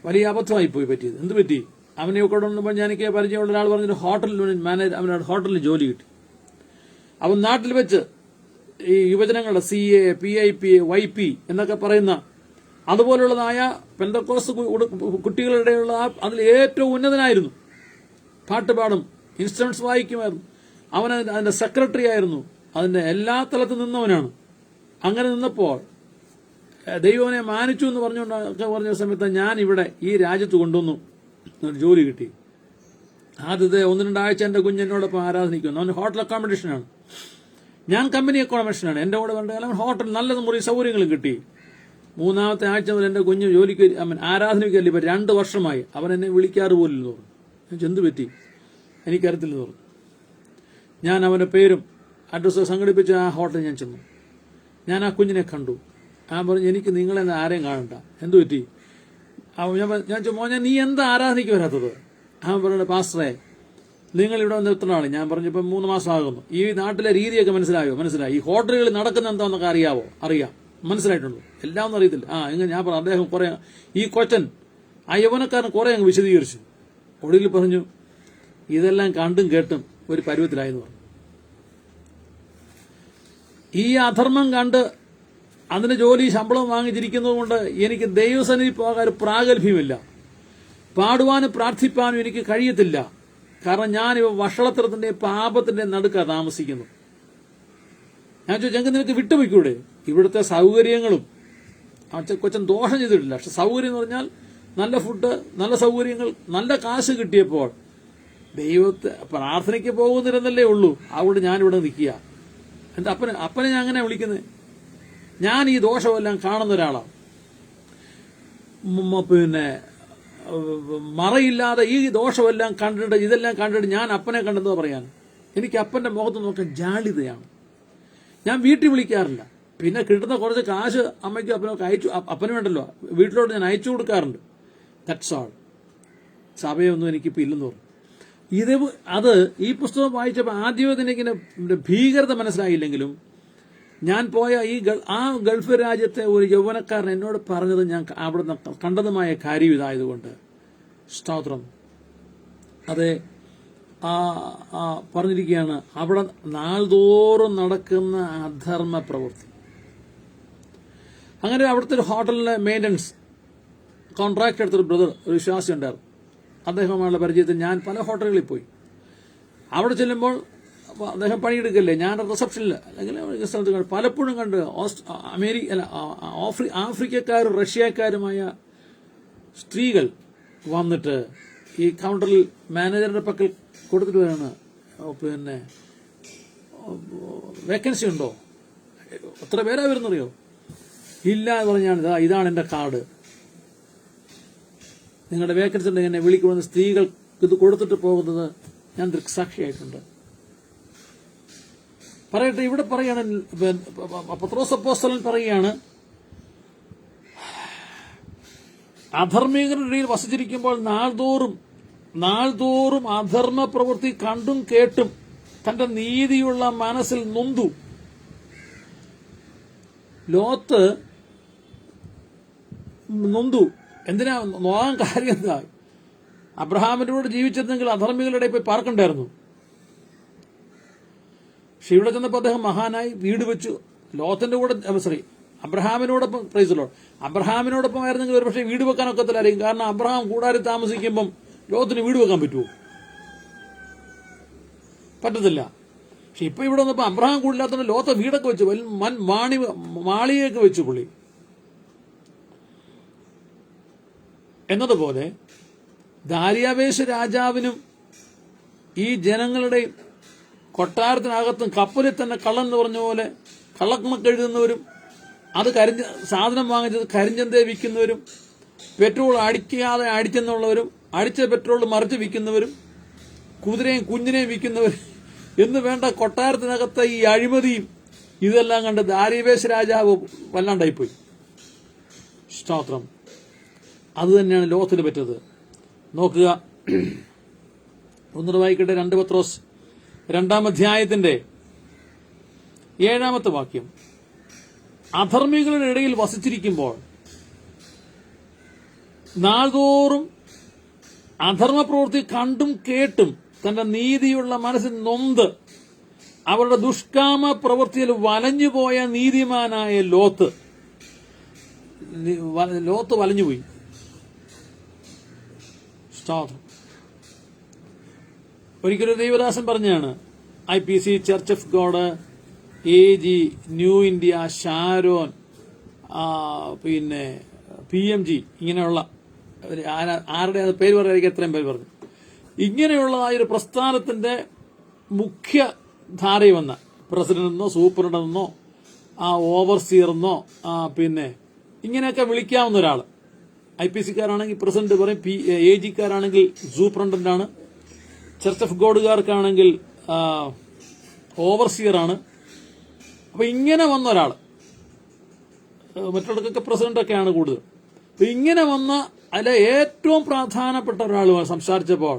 [SPEAKER 1] വലിയ അബദ്ധമായി പോയി പറ്റിയത്. എന്ത് പറ്റി? അവനെ കൊണ്ടുവന്നപ്പോൾ എനിക്ക് പരിചയമുള്ള ഒരാൾ പറഞ്ഞൊരു ഹോട്ടലിൽ അവനോട് ഹോട്ടലിൽ ജോലി കിട്ടി. അവൻ നാട്ടിൽ വെച്ച് ഈ യുവജനങ്ങളുടെ CA, PIP, YP എന്നൊക്കെ പറയുന്ന അതുപോലുള്ളതായ പെന്തക്കോസ്ത് കുട്ടികളുടെയുള്ള അതിൽ ഏറ്റവും ഉന്നതനായിരുന്നു. പാട്ടുപാടും, ഇൻസ്ട്രുമെന്റ്സ് വായിക്കുമായിരുന്നു. അവൻ അതിന്റെ സെക്രട്ടറി ആയിരുന്നു. അതിന്റെ എല്ലാ തലത്തിൽ നിന്നവനാണ്. അങ്ങനെ നിന്നപ്പോൾ ദൈവനെ മാനിച്ചു എന്ന് പറഞ്ഞ സമയത്ത് ഞാൻ ഇവിടെ ഈ രാജ്യത്ത് കൊണ്ടുവന്നു, ജോലി കിട്ടി. ആദ്യത്തെ 1-2 ആഴ്ച എൻ്റെ കുഞ്ഞ് എന്നോടൊപ്പം ആരാധനിക്ക് വന്നു. അവന് ഹോട്ടൽ അക്കോമഡേഷനാണ്, ഞാൻ കമ്പനി അക്കോമഡേഷനാണ്. എൻ്റെ കൂടെ കണ്ട കാലം ഹോട്ടൽ നല്ല മുറി സൗകര്യങ്ങളും കിട്ടി. 3-ാമത്തെ ആഴ്ച മുതൽ എൻ്റെ കുഞ്ഞ് ജോലിക്ക് ആരാധനയ്ക്കല്ല. ഇപ്പം 2 വർഷമായി അവൻ എന്നെ വിളിക്കാറ് പോലില്ലെന്ന് പറഞ്ഞു. എനിക്ക് എന്ത് പറ്റി എനിക്കറിയത്തില്ലെന്ന് പറഞ്ഞു. ഞാൻ അവൻ്റെ പേരും അഡ്രസ്സ് സംഘടിപ്പിച്ച് ആ ഹോട്ടലിൽ ഞാൻ ചെന്നു. ഞാൻ ആ കുഞ്ഞിനെ കണ്ടു. ഞാൻ പറഞ്ഞു, എനിക്ക് നിങ്ങളെ ആരെയും കാണണ്ട, എന്തു പറ്റി? ഞാൻ മോനെ നീ എന്താ ആരാധനയ്ക്ക് വരാത്തത്? അവൻ പറഞ്ഞു, പാസ്റ്ററെ നിങ്ങൾ ഇവിടെ വന്ന് എത്ര നാൾ? ഞാൻ പറഞ്ഞു, ഇപ്പം 3 മാസം ആകുന്നു. ഈ നാട്ടിലെ രീതിയൊക്കെ മനസ്സിലായി. ഈ ഹോട്ടലുകളിൽ നടക്കുന്ന എന്താണെന്നൊക്കെ അറിയാം, മനസ്സിലായിട്ടുള്ളൂ. എല്ലാം ഒന്നും അറിയത്തില്ല. ഇങ്ങനെ ഞാൻ പറഞ്ഞു. അദ്ദേഹം കുറെ ഈ കൊച്ചൻ ആ യൗവനക്കാരൻ കുറെ അങ്ങ് വിശദീകരിച്ചു. ഒടുവിൽ പറഞ്ഞു, ഇതെല്ലാം കണ്ടും കേട്ടും ഒരു പരുവത്തിലായെന്ന് പറഞ്ഞു. ഈ അധർമ്മം കണ്ട് അതിന് ജോലി ശമ്പളം വാങ്ങിച്ചിരിക്കുന്നത് കൊണ്ട് എനിക്ക് ദൈവസന്നിധി പോകാൻ ഒരു പ്രാഗൽഭ്യമില്ല, പാടുവാനും പ്രാർത്ഥിപ്പാനും എനിക്ക് കഴിയത്തില്ല. കാരണം ഞാൻ വഷളത്തരത്തിന്റെ പാപത്തിന്റെ നടുക്കാ താമസിക്കുന്നു. ഞാൻ ചോദിച്ചു, ഞങ്ങൾക്ക് നിനക്ക് വിട്ടുപോയിക്കൂടെ? ഇവിടുത്തെ സൗകര്യങ്ങളും കൊച്ചൻ ദോഷം ചെയ്തിട്ടില്ല, പക്ഷെ സൗകര്യം എന്ന് പറഞ്ഞാൽ നല്ല ഫുഡ്, നല്ല സൗകര്യങ്ങൾ, നല്ല കാശ് കിട്ടിയപ്പോൾ ദൈവത്തെ പ്രാർത്ഥനയ്ക്ക് പോകുന്നില്ലെന്നല്ലേ ഉള്ളൂ. അതുകൊണ്ട് ഞാനിവിടെ നിൽക്കുക. എന്താ അപ്പനെ ഞാൻ അങ്ങനെ വിളിക്കുന്നത്? ഞാൻ ഈ ദോഷമെല്ലാം കാണുന്ന ഒരാളാണ്. പിന്നെ മറയില്ലാതെ ഈ ദോഷമെല്ലാം കണ്ടിട്ട് ഇതെല്ലാം കണ്ടിട്ട് ഞാൻ അപ്പനെ കണ്ടെന്ന് പറയാൻ എനിക്ക് അപ്പന്റെ മുഖത്ത് നോക്കാൻ ജാളിതയാണ്. ഞാൻ വീട്ടിൽ വിളിക്കാറില്ല. പിന്നെ കിട്ടുന്ന കുറച്ച് കാശ് അമ്മയ്ക്കും അപ്പനൊക്കെ അപ്പന് വേണ്ടല്ലോ, വീട്ടിലോട്ട് ഞാൻ അയച്ചു കൊടുക്കാറുണ്ട്. That's all. സഭയൊന്നും എനിക്കിപ്പോൾ ഇല്ലെന്ന് പറഞ്ഞു. അത് ഈ പുസ്തകം വായിച്ചപ്പോൾ ആദ്യമേ എനിക്കിങ്ങനെ ഭീകരത മനസ്സിലായില്ലെങ്കിലും ഞാൻ പോയ ആ ഗൾഫ് രാജ്യത്തെ ഒരു യൗവനക്കാരൻ എന്നോട് പറഞ്ഞത് ഞാൻ അവിടെ കണ്ടതുമായ കാര്യം ഇതായതുകൊണ്ട് സ്തോത്രം. അതെ, പറഞ്ഞിരിക്കുകയാണ് അവിടെ നാൾതോറും നടക്കുന്ന അധർമ്മ പ്രവൃത്തി. അങ്ങനെ അവിടുത്തെ ഒരു ഹോട്ടലിലെ മെയിൻ്റനൻസ് കോൺട്രാക്ട് എടുത്തൊരു ബ്രദർ, ഒരു വിശ്വാസി ഉണ്ടായിരുന്നു. അദ്ദേഹവുമായുള്ള പരിചയത്തിൽ ഞാൻ പല ഹോട്ടലുകളിൽ പോയി. അവിടെ ചെല്ലുമ്പോൾ അദ്ദേഹം പണിയെടുക്കല്ലേ, ഞാൻ റിസപ്ഷനിൽ അല്ലെങ്കിൽ സ്ഥലത്ത് പലപ്പോഴും കണ്ട് ആഫ്രിക്കക്കാരും റഷ്യക്കാരുമായ സ്ത്രീകൾ വന്നിട്ട് ഈ കൗണ്ടറിൽ മാനേജറിന്റെ പക്കൽ കൊടുത്തിട്ട് വരാണ്, പിന്നെ വേക്കൻസി ഉണ്ടോ, എത്ര പേരാ വരുന്നറിയോ? ഇല്ല എന്ന് പറഞ്ഞാണ്, ഇതാണ് എൻ്റെ കാർഡ്, നിങ്ങളുടെ വേക്കൻസി ഉണ്ടെങ്കിൽ എന്നെ വിളിക്കുമെന്ന് സ്ത്രീകൾ ഇത് കൊടുത്തിട്ട് പോകുന്നത് ഞാൻ ദൃക്സാക്ഷിയായിട്ടുണ്ട്. പറയട്ടെ, ഇവിടെ പറയാണ്, പത്രോസ് അപ്പോസ്തലൻ പറയുകയാണ്, അധർമ്മികരുടെ ഇടയിൽ വസിച്ചിരിക്കുമ്പോൾ നാൾതോറും അധർമ്മ പ്രവൃത്തി കണ്ടും കേട്ടും തന്റെ നീതിയുള്ള മനസ്സിൽ നൊന്തു. ലോത്ത് നൊന്തു. എന്തിനാ നോക്കാൻ കാര്യം? എന്താ? അബ്രഹാമിന്റെ കൂടെ ജീവിച്ചിരുന്നെങ്കിൽ അധർമ്മികളുടെ ഇടയിൽ പോയി പാർക്കണ്ടായിരുന്നു. പക്ഷെ ഇവിടെ ചെന്നപ്പോൾ അദ്ദേഹം മഹാനായി വീട് വെച്ചു. ലോത്തിന്റെ കൂടെ അബ്രഹാമിനോടൊപ്പം, പ്രൈസ് ലോർഡ്, അബ്രഹാമിനോടൊപ്പം ആയിരുന്നെങ്കിൽ ഒരു പക്ഷേ വീട് വെക്കാനൊക്കത്തില്ലായിരിക്കും. കാരണം അബ്രഹാം കൂടാരി താമസിക്കുമ്പം ലോകത്തിന് വീട് വെക്കാൻ പറ്റുമോ? പറ്റത്തില്ല. പക്ഷെ ഇപ്പൊ ഇവിടെ വന്നപ്പോൾ അബ്രഹാം കൂടില്ലാത്ത ലോകത്തെ വീടൊക്കെ വെച്ചു, മാളികയൊക്കെ വെച്ചു പുള്ളി. എന്നതുപോലെ ദാരിയാവേശ് രാജാവിനും ഈ ജനങ്ങളുടെ കൊട്ടാരത്തിനകത്തും കപ്പലിൽ തന്നെ കള്ളൻ എന്ന് പറഞ്ഞ പോലെ കള്ളക്കണക്ക് എഴുതുന്നവരും, അത് സാധനം വാങ്ങിച്ചത് കരിഞ്ചന്തയെ വിൽക്കുന്നവരും, പെട്രോൾ അടിക്കാതെ അടിച്ചെന്നുള്ളവരും, അടിച്ച പെട്രോൾ മറിച്ച് വിൽക്കുന്നവരും, കുതിരയും കുഞ്ഞിനെയും വിൽക്കുന്നവരും എന്ന് വേണ്ട കൊട്ടാരത്തിനകത്തെ ഈ അഴിമതിയും ഇതെല്ലാം കണ്ട് ദാരിയാവേശ് രാജാവ് വല്ലാണ്ടായിപ്പോയി. സ്തോത്രം. അത് തന്നെയാണ് ലോകത്തിന് പറ്റത്. നോക്കുക, ഒന്നുകൂടെ വായിക്കട്ടെ. 2 പത്രോസ് 2-ാം അധ്യായത്തിന്റെ 7-ാമത്തെ വാക്യം. അധർമ്മികളുടെ ഇടയിൽ വസിച്ചിരിക്കുമ്പോൾ നാൾതോറും അധർമ്മ പ്രവൃത്തി കണ്ടും കേട്ടും തന്റെ നീതിയുള്ള മനസ്സിൽ നൊന്ത് അവരുടെ ദുഷ്കാമ പ്രവൃത്തിയിൽ വലഞ്ഞുപോയ നീതിമാനായ ലോത്ത് വലഞ്ഞുപോയി. ഒരിക്കലും ദൈവദാസൻ പറഞ്ഞാണ്, IPC, church of God, AG, new India, Sharon, പിന്നെ PMG, ഇങ്ങനെയുള്ള ആരുടെ പേര് പറയാൻ എത്രയും പേര് പറഞ്ഞു. ഇങ്ങനെയുള്ളതായ ഒരു പ്രസ്ഥാനത്തിന്റെ മുഖ്യ ധാരയിൽ വന്ന പ്രസിഡന്റെന്നോ സൂപ്രണ്ടെന്നോ ഓവർസിയറെന്നോ പിന്നെ ഇങ്ങനെയൊക്കെ വിളിക്കാവുന്ന ഒരാൾ. IPC-കാരാണെങ്കിൽ പ്രസിഡന്റ് പറയും, AG-കാരാണെങ്കിൽ സൂപ്രണ്ടന്റാണ്, ചർച്ച് ഓഫ് ഗോഡുകാർക്കാണെങ്കിൽ ഓവർസിയറാണ്. അപ്പൊ ഇങ്ങനെ വന്ന ഒരാൾ, മറ്റുള്ളവർക്കൊക്കെ പ്രസിഡന്റൊക്കെയാണ് കൂടുതൽ. അപ്പൊ ഇങ്ങനെ വന്ന അതിലെ ഏറ്റവും പ്രധാനപ്പെട്ട ഒരാളുമായി സംസാരിച്ചപ്പോൾ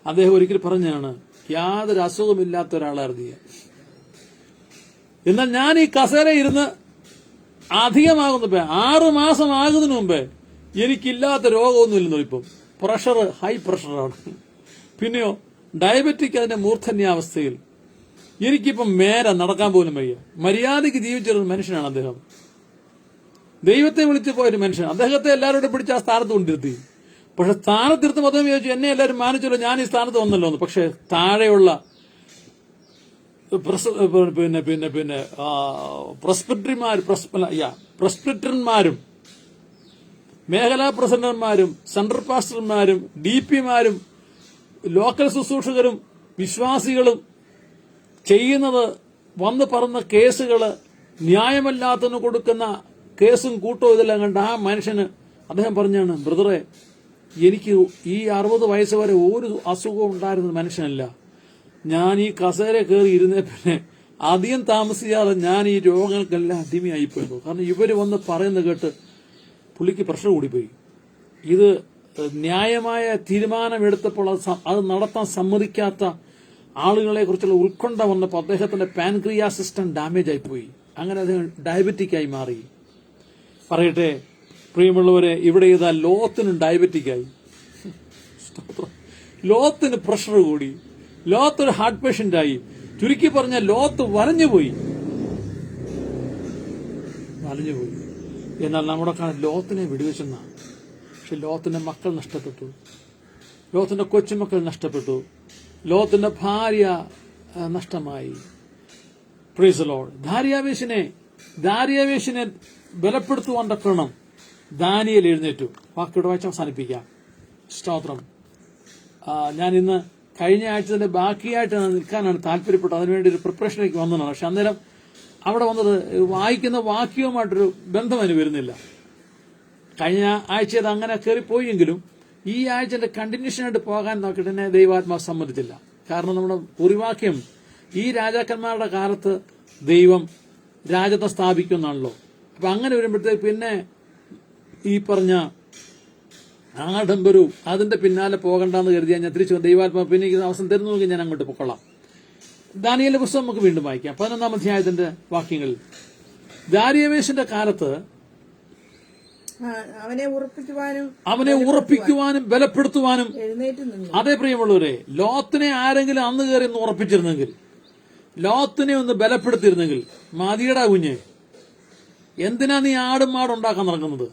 [SPEAKER 1] അദ്ദേഹം ഒരിക്കൽ പറഞ്ഞാണ്, യാതൊരു അസുഖമില്ലാത്ത ഒരാളായിരുന്നു ഞാൻ. എന്നാൽ ഞാൻ ഈ കസേര ഇരുന്ന് അധികമാകുന്ന 6 മാസം ആകുന്നതിന് മുമ്പേ എനിക്കില്ലാത്ത രോഗമൊന്നുമില്ലെന്നോ. ഇപ്പം പ്രഷർ, ഹൈ പ്രഷറാണ്. പിന്നെയോ ഡയബറ്റിക്, അതിന്റെ മൂർധന്യാവസ്ഥയിൽ. എനിക്കിപ്പം നടക്കാൻ പോലും വയ്യ. മര്യാദയ്ക്ക് ജീവിച്ചൊരു മനുഷ്യനാണ് അദ്ദേഹം. ദൈവത്തെ വിളിച്ചു പോയൊരു മനുഷ്യൻ. അദ്ദേഹത്തെ എല്ലാവരോടും പിടിച്ച് ആ സ്ഥാനത്ത് കൊണ്ടിരുത്തി. പക്ഷെ സ്ഥാനത്തിരുത്തും അദ്ദേഹം ചോദിച്ചു, എന്നെ എല്ലാവരും മാനിച്ചല്ലോ, ഞാൻ ഈ സ്ഥാനത്ത് വന്നല്ലോ എന്ന്. പക്ഷെ താഴെയുള്ള പ്രസ്പിറ്റർമാരും മേഖലാ പ്രസിഡന്റുമാരും സെൻട്രൽ പാസ്റ്റർമാരും DP-മാരും ലോക്കൽ ശുശ്രൂഷകരും വിശ്വാസികളും ചെയ്യുന്നത് വന്ന് പറഞ്ഞ കേസുകള്, ന്യായമല്ലാത്തതിന് കൊടുക്കുന്ന കേസും കൂട്ടവും ഇതെല്ലാം കണ്ട് ആ മനുഷ്യന് അദ്ദേഹം പറഞ്ഞാണ്, ബ്രദറെ, എനിക്ക് ഈ 60 വയസ്സ് വരെ ഒരു അസുഖവും ഉണ്ടായിരുന്ന മനുഷ്യനല്ല. ഞാൻ ഈ കസേര കയറി ഇരുന്നേ പിന്നെ അധികം താമസിയാതെ ഞാൻ ഈ രോഗങ്ങൾക്കെല്ലാം അടിമയായിപ്പോയിരുന്നു. കാരണം ഇവര് വന്ന് പറയുന്നത് കേട്ട് പുള്ളിക്ക് പ്രഷർ കൂടിപ്പോയി. ഇത് ന്യായമായ തീരുമാനമെടുത്തപ്പോൾ അത് നടത്താൻ സമ്മതിക്കാത്ത ആളുകളെ കുറിച്ചുള്ള ഉത്കണ്ഠ വന്നപ്പോൾ അദ്ദേഹത്തിന്റെ പാൻക്രിയാസ് സിസ്റ്റം ഡാമേജ് ആയിപ്പോയി. അങ്ങനെ അദ്ദേഹം ഡയബറ്റിക്കായി മാറി. പറയട്ടെ പ്രിയമുള്ളവരെ, ഇവിടെ ഇതാ ലോത്തിനും ഡയബറ്റിക്കായി. ലോത്തിന് പ്രഷർ കൂടി, ലോത്തൊരു ഹാർട്ട് പേഷ്യന്റായി. ചുരുക്കി പറഞ്ഞ ലോത്ത് വലഞ്ഞുപോയി. എന്നാൽ നമ്മുടെ ലോത്തിനെ വിടുവിച്ചെന്ന. പക്ഷെ ലോത്തിന്റെ മക്കൾ നഷ്ടപ്പെട്ടു, ലോത്തിന്റെ കൊച്ചുമക്കൾ നഷ്ടപ്പെട്ടു, ലോത്തിന്റെ ഭാര്യ നഷ്ടമായി. Praise the lord. ദാരിയാവേശിനെ ബലപ്പെടുത്തുവാൻ തക്കണം ദാനിയേൽ എഴുന്നേറ്റു. വാക്കിയുടെ വായിച്ച് അവസാനിപ്പിക്കാം. സ്തോത്രം. ഞാൻ ഇന്ന് കഴിഞ്ഞ ആഴ്ചത്തിന്റെ ബാക്കിയായിട്ട് നിൽക്കാനാണ് താല്പര്യപ്പെട്ടത്. അതിനുവേണ്ടി ഒരു പ്രിപ്പറേഷനിലേക്ക് വന്നതാണ്. പക്ഷെ അന്നേരം അവിടെ വന്നത് വായിക്കുന്ന വാക്യവുമായിട്ടൊരു ബന്ധം അതിന് വരുന്നില്ല. കഴിഞ്ഞ ആഴ്ച അത് അങ്ങനെ കയറിപ്പോയെങ്കിലും ഈ ആഴ്ചന്റെ കണ്ടിന്യൂഷനായിട്ട് പോകാൻ നോക്കിയിട്ട് തന്നെ ദൈവാത്മാവ് സമ്മതിച്ചില്ല. കാരണം നമ്മുടെ കുറിവാക്യം ഈ രാജാക്കന്മാരുടെ കാലത്ത് ദൈവം രാജ്യത്തെ സ്ഥാപിക്കുമെന്നാണല്ലോ. അപ്പൊ അങ്ങനെ വരുമ്പോഴത്തേക്ക് പിന്നെ ഈ പറഞ്ഞ ആഡംബരവും അതിന്റെ പിന്നാലെ പോകണ്ടെന്ന് കരുതിയാൽ ഞാൻ തിരിച്ചു ദൈവാത്മാവ് പിന്നെ അവസരം തരുന്നു, ഞാൻ അങ്ങോട്ട് പൊക്കൊള്ളാം. ദാനിയേലിന്റെ പുസ്തകം നമുക്ക് വീണ്ടും വായിക്കാം. 11-ാം അധ്യായത്തിന്റെ വാക്യങ്ങളിൽ ദാരിയാവേശിന്റെ കാലത്ത്
[SPEAKER 2] അവനെ
[SPEAKER 1] ഉറപ്പിക്കുവാനും ബലപ്പെടുത്തുവാനും
[SPEAKER 2] എഴുന്നേറ്റ് നിന്നു.
[SPEAKER 1] അതേ പ്രിയമുള്ളവരെ, ലോത്തിനെ ആരെങ്കിലും അന്ന് കയറി ഒന്ന് ഉറപ്പിച്ചിരുന്നെങ്കിൽ, ലോത്തിനെ ഒന്ന് ബലപ്പെടുത്തിയിരുന്നെങ്കിൽ, മതിയടാ കുഞ്ഞ്, എന്തിനാ നീ ആടും മാടുണ്ടാക്കാൻ നടക്കുന്നത്?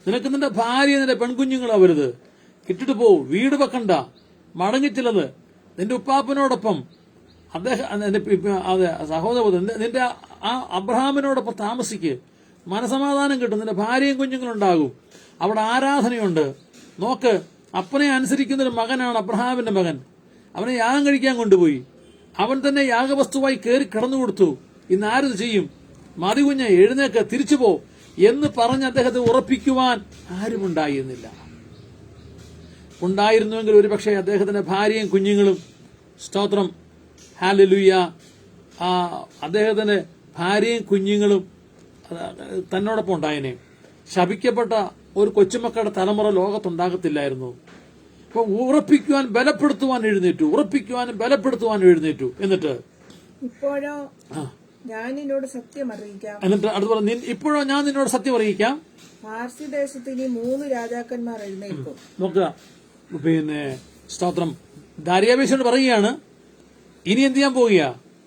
[SPEAKER 1] നിനക്ക് നിന്റെ ഭാര്യ നിന്റെ പെൺകുഞ്ഞുങ്ങൾ അവരുത്, ഇട്ടിട്ട് പോ, വീട് വെക്കണ്ട, മടങ്ങിച്ചില്ലത് നിന്റെ ഉപ്പാപ്പനോടൊപ്പം സഹോദരൻ നിന്റെ ആ അബ്രഹാമിനോടൊപ്പം താമസിക്ക്, മനസമാധാനം കിട്ടും, നിന്റെ ഭാര്യയും കുഞ്ഞുങ്ങളുണ്ടാകും, അവിടെ ആരാധനയുണ്ട്. നോക്ക്, അപ്പനെ അനുസരിക്കുന്നൊരു മകനാണ് അബ്രഹാമിന്റെ മകൻ. അവനെ യാഗം കഴിക്കാൻ കൊണ്ടുപോയി, അവൻ തന്നെ യാഗവസ്തുവായി കയറി കിടന്നു കൊടുത്തു. ഇന്ന് ആരിത് ചെയ്യും? മതി കുഞ്ഞ്, എഴുന്നേക്ക്, തിരിച്ചു പോ എന്ന് പറഞ്ഞ് അദ്ദേഹത്തെ ഉറപ്പിക്കുവാൻ ആരുമുണ്ടായിരുന്നില്ല. ഉണ്ടായിരുന്നുവെങ്കിൽ ഒരുപക്ഷെ അദ്ദേഹത്തിന്റെ ഭാര്യയും കുഞ്ഞുങ്ങളും, സ്തോത്രം, ഹല്ലേലൂയ, അദ്ദേഹത്തിന്റെ ഭാര്യയും കുഞ്ഞുങ്ങളും തന്നോടൊപ്പം ഉണ്ടായനെ. ശപിക്കപ്പെട്ട ഒരു കൊച്ചുമക്കളുടെ തലമുറ ലോകത്തുണ്ടാകത്തില്ലായിരുന്നു. അപ്പൊ ഉറപ്പിക്കുവാൻ ബലപ്പെടുത്തുവാൻ എഴുന്നേറ്റു. എന്നിട്ട്
[SPEAKER 2] ഇപ്പോഴോ ഞാൻ നിന്നോട് സത്യം അറിയിക്കാം.
[SPEAKER 1] എന്നിട്ട് അടുത്ത് പറഞ്ഞു, ഇപ്പോഴോ ഞാൻ നിന്നോട് സത്യം അറിയിക്കാം.
[SPEAKER 2] പാർസി ദേശത്ത് ഇനി 3 രാജാക്കന്മാർ എഴുന്നേൽക്കും.
[SPEAKER 1] നോക്കുക, പിന്നെ സ്തോത്രം, ദാരിയാവേശോട് പറയുകയാണ്, ഇനി എന്ത് ചെയ്യാൻ പോവുക?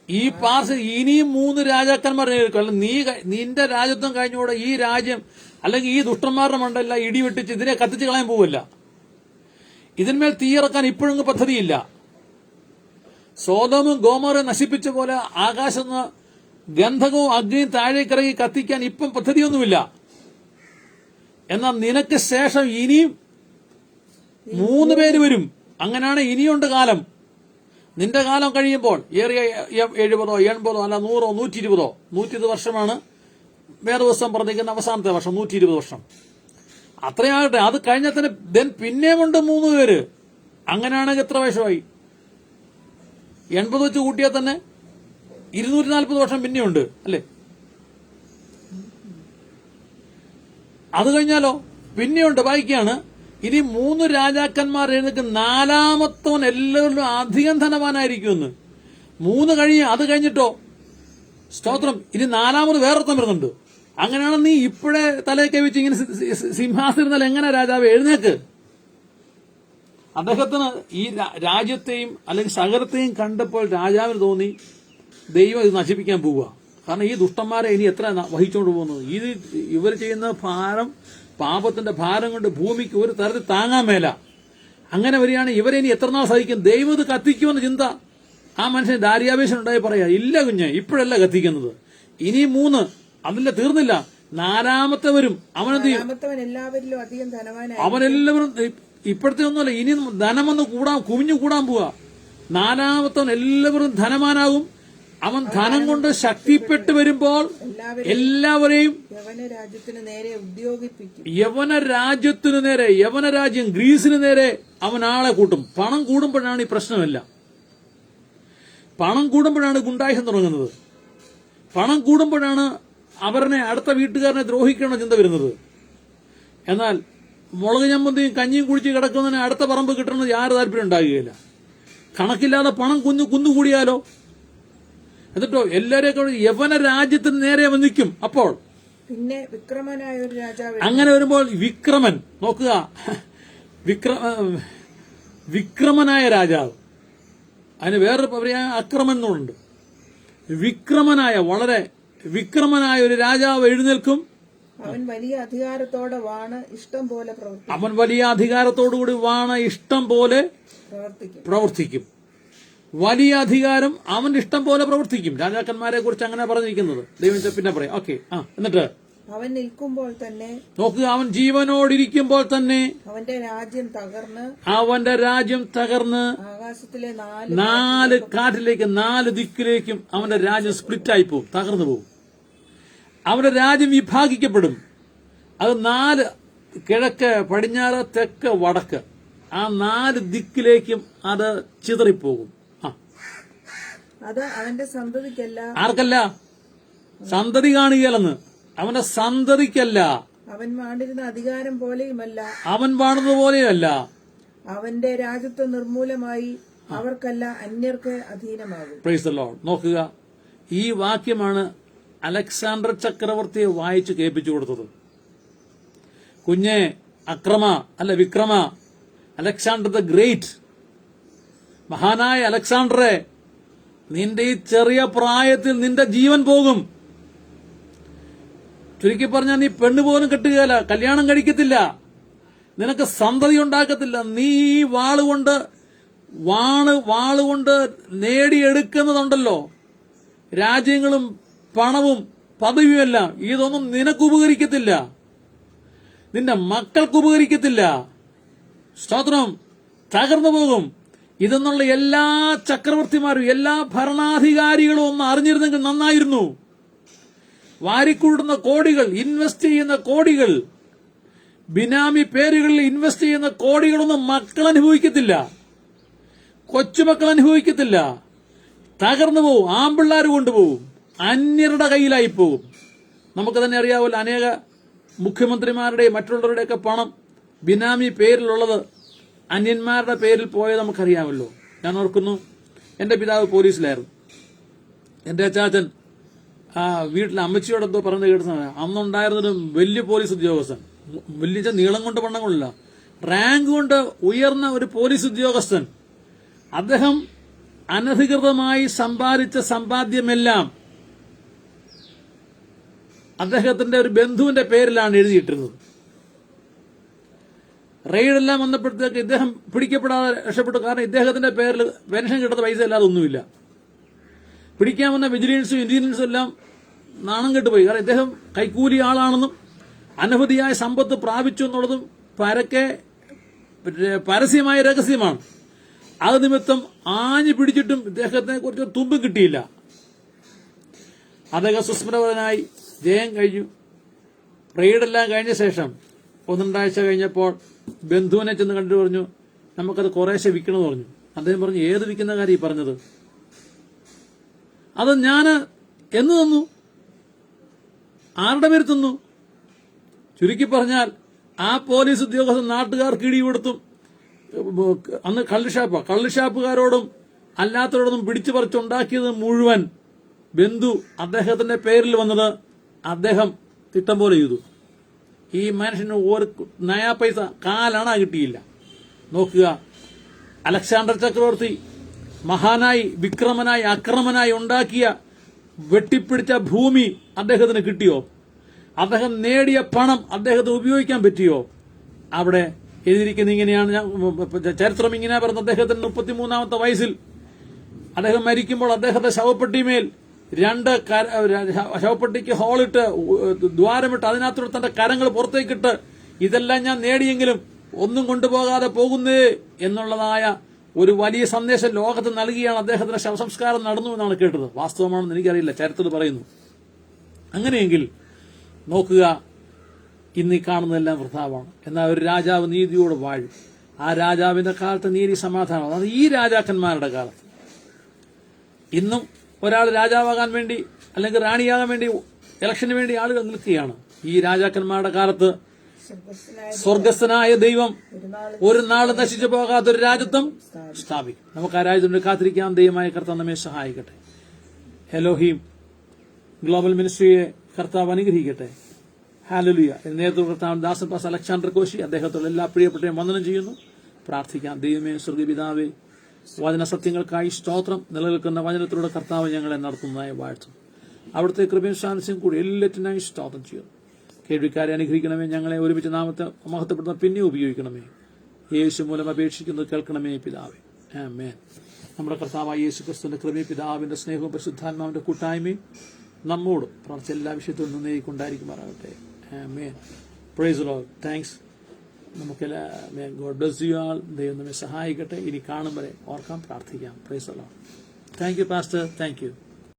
[SPEAKER 1] ഈ പാർസി ഇനിയും 3 രാജാക്കന്മാർ എഴുന്നേൽക്കും. അല്ല, നിന്റെ രാജ്യത്വം കഴിഞ്ഞുകൂടെ ഈ രാജ്യം അല്ലെങ്കിൽ ഈ ദുഷ്ടന്മാരുടെ മണ്ടല്ല ഇടിവെട്ടിച്ച് ഇതിനെ കത്തിച്ച് കളയാൻ പോവില്ല. ഇതിന്മേൽ തീയിറക്കാൻ ഇപ്പോഴൊന്നും പദ്ധതിയില്ല. സോദോമും ഗോമോറയും നശിപ്പിച്ച പോലെ ആകാശത്ത് നിന്ന് ഗന്ധകവും അഗ്നിയും താഴേക്കിറങ്ങി കത്തിക്കാൻ ഇപ്പം പദ്ധതിയൊന്നുമില്ല. എന്നാൽ നിനക്ക് ശേഷം ഇനിയും 3 പേര് വരും. അങ്ങനെയാണ് ഇനിയുണ്ട് കാലം. നിന്റെ കാലം കഴിയുമ്പോൾ ഏറിയ 70, 80, അല്ല 100, 120, 120 വർഷമാണ് വേദപുസ്തകം പറഞ്ഞിരിക്കുന്ന അവസാനത്തെ വർഷം. 120 വർഷം അത്രയാകട്ടെ. അത് കഴിഞ്ഞാൽ തന്നെ പിന്നെയുമുണ്ട് 3 പേര്. അങ്ങനെയാണെങ്കിൽ എത്ര വയസ്സായി? 80 വെച്ച് കൂട്ടിയാൽ തന്നെ 240 വർഷം പിന്നെയുണ്ട്, അല്ലേ? അത് കഴിഞ്ഞാലോ പിന്നെയുണ്ട്. വായിക്കാണ്, ഇനി 3 രാജാക്കന്മാർ എഴുന്നേക്ക്, 4-മത്തവൻ എല്ലാവരിലും അധികം ധനവാനായിരിക്കുമെന്ന്. 3 കഴിഞ്ഞ് അത് കഴിഞ്ഞിട്ടോ സ്തോത്രം, ഇനി 4-മത് വേറൊരുത്തം വരുന്നുണ്ട്. അങ്ങനെയാണ് നീ ഇപ്പോഴേ തലയെ കൈവച്ച് ഇങ്ങനെ സിംഹാസനം എങ്ങനെ രാജാവ് എഴുന്നേക്ക്? അദ്ദേഹത്തിന് ഈ രാജ്യത്തെയും അല്ലെങ്കിൽ സകലത്തെയും കണ്ടപ്പോൾ രാജാവിന് തോന്നി ദൈവം ഇത് നശിപ്പിക്കാൻ പോവുക. കാരണം ഈ ദുഷ്ടന്മാരെ ഇനി എത്ര വഹിച്ചുകൊണ്ട് പോകുന്നത്? ഇവർ ചെയ്യുന്ന ഭാരം, പാപത്തിന്റെ ഭാരം കൊണ്ട് ഭൂമിക്ക് ഒരു തരത്തിൽ താങ്ങാൻ മേല. അങ്ങനെ വരികയാണ്, ഇവരെ ഇനി എത്ര നാൾ സഹിക്കും? ദൈവം ഇത് കത്തിക്കുമെന്ന ചിന്ത ആ മനുഷ്യന് ദാരിയാവേശം ഉണ്ടായി പറയാ, ഇല്ല കുഞ്ഞ്, ഇപ്പോഴല്ല കത്തിക്കുന്നത്, ഇനി 3, അതില്ല, തീർന്നില്ല, 4-മത്തെ വരും. അവനെന്ത് ചെയ്യും? അവനെല്ലാവരും ഇപ്പോഴത്തെ ഒന്നുമല്ല, ഇനി ധനമൊന്ന് കുമിഞ്ഞു കൂടാൻ പോവാ. 4-മത്തവൻ എല്ലാവരും ധനവാനാകും. അവൻ ധനം കൊണ്ട് ശക്തിപ്പെട്ട് വരുമ്പോൾ എല്ലാവരെയും യവന രാജ്യം ഗ്രീസിന് നേരെ അവൻ ആളെ കൂട്ടും. പണം കൂടുമ്പോഴാണ് ഈ പ്രശ്നമല്ല. പണം കൂടുമ്പോഴാണ് ഗുണ്ടായുസം തുടങ്ങുന്നത്. പണം കൂടുമ്പോഴാണ് അവരെ അടുത്ത വീട്ടുകാരനെ ദ്രോഹിക്കണമെന്ന ചിന്ത വരുന്നത്. എന്നാൽ മുളക് ചമ്മന്തിയും കഞ്ഞിയും കുടിച്ച് കിടക്കുന്നതിന് അടുത്ത പറമ്പ് കിട്ടണമെന്ന് യാതൊരു താല്പര്യം ഉണ്ടാകുകയില്ല. കണക്കില്ലാതെ പണം കുന്നുകൂടിയാലോ? എന്നിട്ടോ എല്ലാവരെയും യവന രാജ്യത്തിന് നേരെ അവൻ നിൽക്കും. അപ്പോൾ
[SPEAKER 2] പിന്നെ വിക്രമനായ ഒരു രാജാവ്,
[SPEAKER 1] അങ്ങനെ വരുമ്പോൾ വിക്രമൻ, നോക്കുക, വിക്രമനായ രാജാവ്, അതിന് വേറൊരു പറയാ അക്രമൻ എന്നുണ്ട്. വിക്രമനായ, വളരെ വിക്രമനായ ഒരു രാജാവ് എഴുന്നേൽക്കും.
[SPEAKER 2] അവൻ വലിയ അധികാരത്തോടെ വാണ് ഇഷ്ടം പോലെ പ്രവർത്തിക്കും.
[SPEAKER 1] അവൻ വലിയ അധികാരത്തോടുകൂടി വാണ് ഇഷ്ടം പോലെ പ്രവർത്തിക്കും. വലിയ അധികാരം, അവന്റെ ഇഷ്ടം പോലെ പ്രവർത്തിക്കും. രാജാക്കന്മാരെ കുറിച്ച് അങ്ങനെ പറഞ്ഞിരിക്കുന്നത് ദൈവം പിന്നെ പറയാം. ഓക്കെ, എന്നിട്ട്
[SPEAKER 2] അവൻ നിൽക്കുമ്പോൾ തന്നെ,
[SPEAKER 1] നോക്കുക, അവൻ ജീവനോടിരിക്കുമ്പോൾ തന്നെ
[SPEAKER 2] അവന്റെ രാജ്യം തകർന്ന് ആകാശത്തിലെ
[SPEAKER 1] 4 കാറ്റിലേക്ക്, 4 ദിക്കിലേക്കും അവന്റെ രാജ്യം സ്പ്ലിറ്റായി പോകും, തകർന്നു പോകും. അവന്റെ രാജ്യം വിഭാഗിക്കപ്പെടും. അത് 4 കിഴക്ക്, പടിഞ്ഞാറ്, തെക്ക്, വടക്ക്, ആ 4 ദിക്കിലേക്കും അത് ചിതറിപ്പോകും.
[SPEAKER 2] അത് അവന്റെ സന്തതിക്കല്ല.
[SPEAKER 1] ആർക്കല്ല? സന്തതി കാണുകയല്ലെന്ന്. അവന്റെ സന്തതിക്കല്ല.
[SPEAKER 2] അവൻ വാണിരുന്ന അധികാരം പോലെയുമല്ല.
[SPEAKER 1] അവൻ വാണതുപോലെയല്ല.
[SPEAKER 2] അവന്റെ രാജ്യത്വം നിർമൂലമായി അവർക്കല്ല, അന്യർക്ക് അധീനമാകും.
[SPEAKER 1] Praise the lord. നോക്കുക, ഈ വാക്യമാണ് അലക്സാണ്ടർ ചക്രവർത്തിയെ വായിച്ചു കേൾപ്പിച്ചു കൊടുത്തത്. കുഞ്ഞെ, വിക്രമ, അലക്സാണ്ടർ ദ ഗ്രേറ്റ്, മഹാനായ അലക്സാണ്ടറെ, നിന്റെ ഈ ചെറിയ പ്രായത്തിൽ നിന്റെ ജീവൻ പോകും. ചുരുക്കി പറഞ്ഞാൽ നീ പെണ്ണുപോലും കെട്ടുകയില്ല, കല്യാണം കഴിക്കത്തില്ല, നിനക്ക് സന്തതി ഉണ്ടാക്കത്തില്ല. നീ ഈ വാളുകൊണ്ട് നേടിയെടുക്കുന്നതുണ്ടല്ലോ, രാജ്യങ്ങളും പണവും പദവിയുമെല്ലാം, ഇതൊന്നും നിനക്ക് ഉപകരിക്കത്തില്ല, നിന്റെ മക്കൾക്ക് ഉപകരിക്കത്തില്ല. സ്തോത്രം, തകർന്നു പോകും. ഇതെന്നുള്ള എല്ലാ ചക്രവർത്തിമാരും എല്ലാ ഭരണാധികാരികളും ഒന്ന് അറിഞ്ഞിരുന്നെങ്കിൽ നന്നായിരുന്നു. വാരിക്കൂടുന്ന കോടികൾ, ഇൻവെസ്റ്റ് ചെയ്യുന്ന കോടികൾ, ബിനാമി പേരുകളിൽ ഇൻവെസ്റ്റ് ചെയ്യുന്ന കോടികളൊന്നും മക്കൾ അനുഭവിക്കത്തില്ല, കൊച്ചുമക്കൾ അനുഭവിക്കത്തില്ല. തകർന്നു പോവും, ആമ്പിള്ളാർ കൊണ്ടുപോകും, അന്യരുടെ കയ്യിലായി പോകും. നമുക്ക് തന്നെ അറിയാമല്ലോ, അനേക മുഖ്യമന്ത്രിമാരുടെയും മറ്റുള്ളവരുടെയൊക്കെ പണം ബിനാമി പേരിലുള്ളത് അന്യന്മാരുടെ പേരിൽ പോയത് നമുക്കറിയാമല്ലോ. ഞാൻ ഓർക്കുന്നു, എന്റെ പിതാവ് പോലീസിലായിരുന്നു. എന്റെ അച്ചാച്ചൻ വീട്ടിലെ അമ്മച്ചിയോട് എന്തോ പറഞ്ഞു കേട്ടതാണ്. അന്നുണ്ടായിരുന്നൊരു വലിയ പോലീസ് ഉദ്യോഗസ്ഥൻ, വലിയ നീളം കൊണ്ട് വണ്ണങ്ങളില്ല, റാങ്ക് കൊണ്ട് ഉയർന്ന ഒരു പോലീസ് ഉദ്യോഗസ്ഥൻ. അദ്ദേഹം അനധികൃതമായി സമ്പാദിച്ച സമ്പാദ്യമെല്ലാം അദ്ദേഹത്തിന്റെ ഒരു ബന്ധുവിന്റെ പേരിലാണ് എഴുതിയിട്ടിരുന്നത്. റെയ്ഡെല്ലാം വന്നപ്പോഴത്തേക്ക് ഇദ്ദേഹം പിടിക്കപ്പെടാതെ രക്ഷപ്പെട്ടു. കാരണം ഇദ്ദേഹത്തിന്റെ പേരിൽ പെൻഷൻ കിട്ടുന്ന പൈസ അല്ലാതെ ഒന്നുമില്ല. പിടിക്കാൻ വന്ന വിജിലൻസും ഇന്റലിജൻസും എല്ലാം നാണം കെട്ടുപോയി. കാരണം ഇദ്ദേഹം കൈക്കൂലി ആളാണെന്നും അനവധിയായ സമ്പത്ത് പ്രാപിച്ചു എന്നുള്ളതും പരസ്യമായ രഹസ്യമാണ്. അത് നിമിത്തം ആഞ്ഞു പിടിച്ചിട്ടും ഇദ്ദേഹത്തെ കുറിച്ച് തുമ്പും കിട്ടിയില്ല. അദ്ദേഹം സുസ്മരവനായി ജയം കഴിഞ്ഞു. റെയ്ഡെല്ലാം കഴിഞ്ഞ ശേഷം 1-2 ആഴ്ച കഴിഞ്ഞപ്പോൾ ബന്ധുവിനെ ചെന്ന് കണ്ടിട്ട് പറഞ്ഞു, നമുക്കത് കുറേശ്ശെ വിൽക്കണമെന്ന് പറഞ്ഞു. അദ്ദേഹം പറഞ്ഞു, ഏത് വിൽക്കുന്ന കാര്യം ഈ പറഞ്ഞത്? അത് ഞാൻ എന്ന് തന്നു, ആരുടെ പേര് തന്നു? ചുരുക്കി പറഞ്ഞാൽ ആ പോലീസ് ഉദ്യോഗസ്ഥൻ നാട്ടുകാർക്ക് ഇടികൊടുത്തും അന്ന് കള്ളുഷാപ്പുകാരോടും അല്ലാത്തവരോടൊന്നും പിടിച്ചു പറിച്ചുണ്ടാക്കിയത് മുഴുവൻ ബന്ധു അദ്ദേഹത്തിന്റെ പേരിൽ വന്നത് അദ്ദേഹം തിട്ടം പോലെ ചെയ്തു. ഈ മനുഷ്യന് ഒരു നയാ പൈസ കാലണ കിട്ടിയില്ല. നോക്കുക, അലക്സാണ്ടർ ചക്രവർത്തി മഹാനായി വിക്രമനായി അക്രമനായി ഉണ്ടാക്കിയ വെട്ടിപ്പിടിച്ച ഭൂമി അദ്ദേഹത്തിന് കിട്ടിയോ? അദ്ദേഹം നേടിയ പണം അദ്ദേഹത്തിന് ഉപയോഗിക്കാൻ പറ്റിയോ? അവിടെ എഴുതിയിരിക്കുന്ന ഇങ്ങനെയാണ്, ചരിത്രം ഇങ്ങനെ പറയുന്നത്. അദ്ദേഹത്തിന് 33-ാമത്തെ വയസ്സിൽ അദ്ദേഹം മരിക്കുമ്പോൾ അദ്ദേഹത്തെ ശവപ്പെട്ടിമേൽ 2 ശവപ്പെട്ടിക്ക് ഹോളിട്ട് ദ്വാരമിട്ട് അതിനകത്തോടെ തന്റെ കരങ്ങൾ പുറത്തേക്കിട്ട് ഇതെല്ലാം ഞാൻ നേടിയെങ്കിലും ഒന്നും കൊണ്ടുപോകാതെ പോകുന്നേ എന്നുള്ളതായ ഒരു വലിയ സന്ദേശം ലോകത്ത് നൽകിയാണ് അദ്ദേഹത്തിന്റെ ശവസംസ്കാരം നടന്നു എന്നാണ് കേട്ടത്. വാസ്തവമാണെന്ന് എനിക്കറിയില്ല, ചരിത്രത്തിൽ പറയുന്നു. അങ്ങനെയെങ്കിൽ നോക്കുക, ഇന്ന് ഈ കാണുന്നതെല്ലാം വൃഥാവാണ്. എന്നാൽ ഒരു രാജാവ് നീതിയോട് വാഴും. ആ രാജാവിന്റെ കാലത്ത് നീതി സമാധാനം. അതാണ് ഈ രാജാക്കന്മാരുടെ കാലത്ത്. ഇന്നും ഒരാൾ രാജാവാകാൻ വേണ്ടി അല്ലെങ്കിൽ റാണിയാകാൻ വേണ്ടി ഇലക്ഷന് വേണ്ടി ആളുകൾ നിൽക്കുകയാണ്. ഈ രാജാക്കന്മാരുടെ കാലത്ത് സ്വർഗസ്ഥനായ ദൈവം ഒരു നാൾ നശിച്ചു പോകാത്തൊരു രാജ്യത്വം സ്ഥാപിക്കും. നമുക്ക് ആ രാജ്യത്തിന് കാത്തിരിക്കാൻ ദൈവമായ കർത്താവ് നമ്മെ സഹായിക്കട്ടെ. എലോഹീം ഗ്ലോബൽ മിനിസ്ട്രിയെ കർത്താവ് അനുഗ്രഹിക്കട്ടെ. ഹല്ലേലൂയ. നേതൃത്വ കർത്താവ് ദാസൻ പാസ് അലക്സാണ്ടർ കോശി അദ്ദേഹത്തോട് എല്ലാ പ്രിയപ്പെട്ടവരെയും വന്ദനം ചെയ്യുന്നു. പ്രാർത്ഥിക്കാം. ദൈവമേ, സ്വർഗപിതാവേ, വചന സത്യങ്ങൾക്കായി സ്തോത്രം. നിലനിൽക്കുന്ന വചനത്തിലൂടെ കർത്താവ് ഞങ്ങളെ നടത്തുന്നതായി വാഴ്ത്തും. അവിടുത്തെ കൃപയും സാന്നിധ്യം കൂടി എല്ലാറ്റിനായി സ്തോത്രം ചെയ്യുന്നു. കേൾവിക്കാരെ അനുഗ്രഹിക്കണമേ. ഞങ്ങളെ ഒരുമിച്ച് നാമത്തെ മഹത്വപ്പെടുന്ന പിന്നെ ഉപയോഗിക്കണമേ. യേശു മൂലം അപേക്ഷിക്കുന്നത് കേൾക്കണമേ പിതാവേ. ആമേൻ. നമ്മുടെ കർത്താവായ യേശു ക്രിസ്തുവിന്റെ കൃപയും പിതാവിന്റെ സ്നേഹവും പരിശുദ്ധാത്മാവിന്റെ കൂട്ടായ്മയും നമ്മോട് പ്രാർത്ഥിച്ച എല്ലാ വിഷയത്തിലും നിന്നേക്കൊണ്ടായിരിക്കുമാറാകട്ടെ. Amen. Praise the lord. Thanks. നമുക്കെല്ലാം ഗോഡ് ബ്ലെസ് യു ആൾ. ദൈവം നമ്മെ സഹായിക്കട്ടെ. ഇനി കാണും വരെ ഓർക്കാം, പ്രാർത്ഥിക്കാം. Praise the lord. Thank you pastor. Thank U.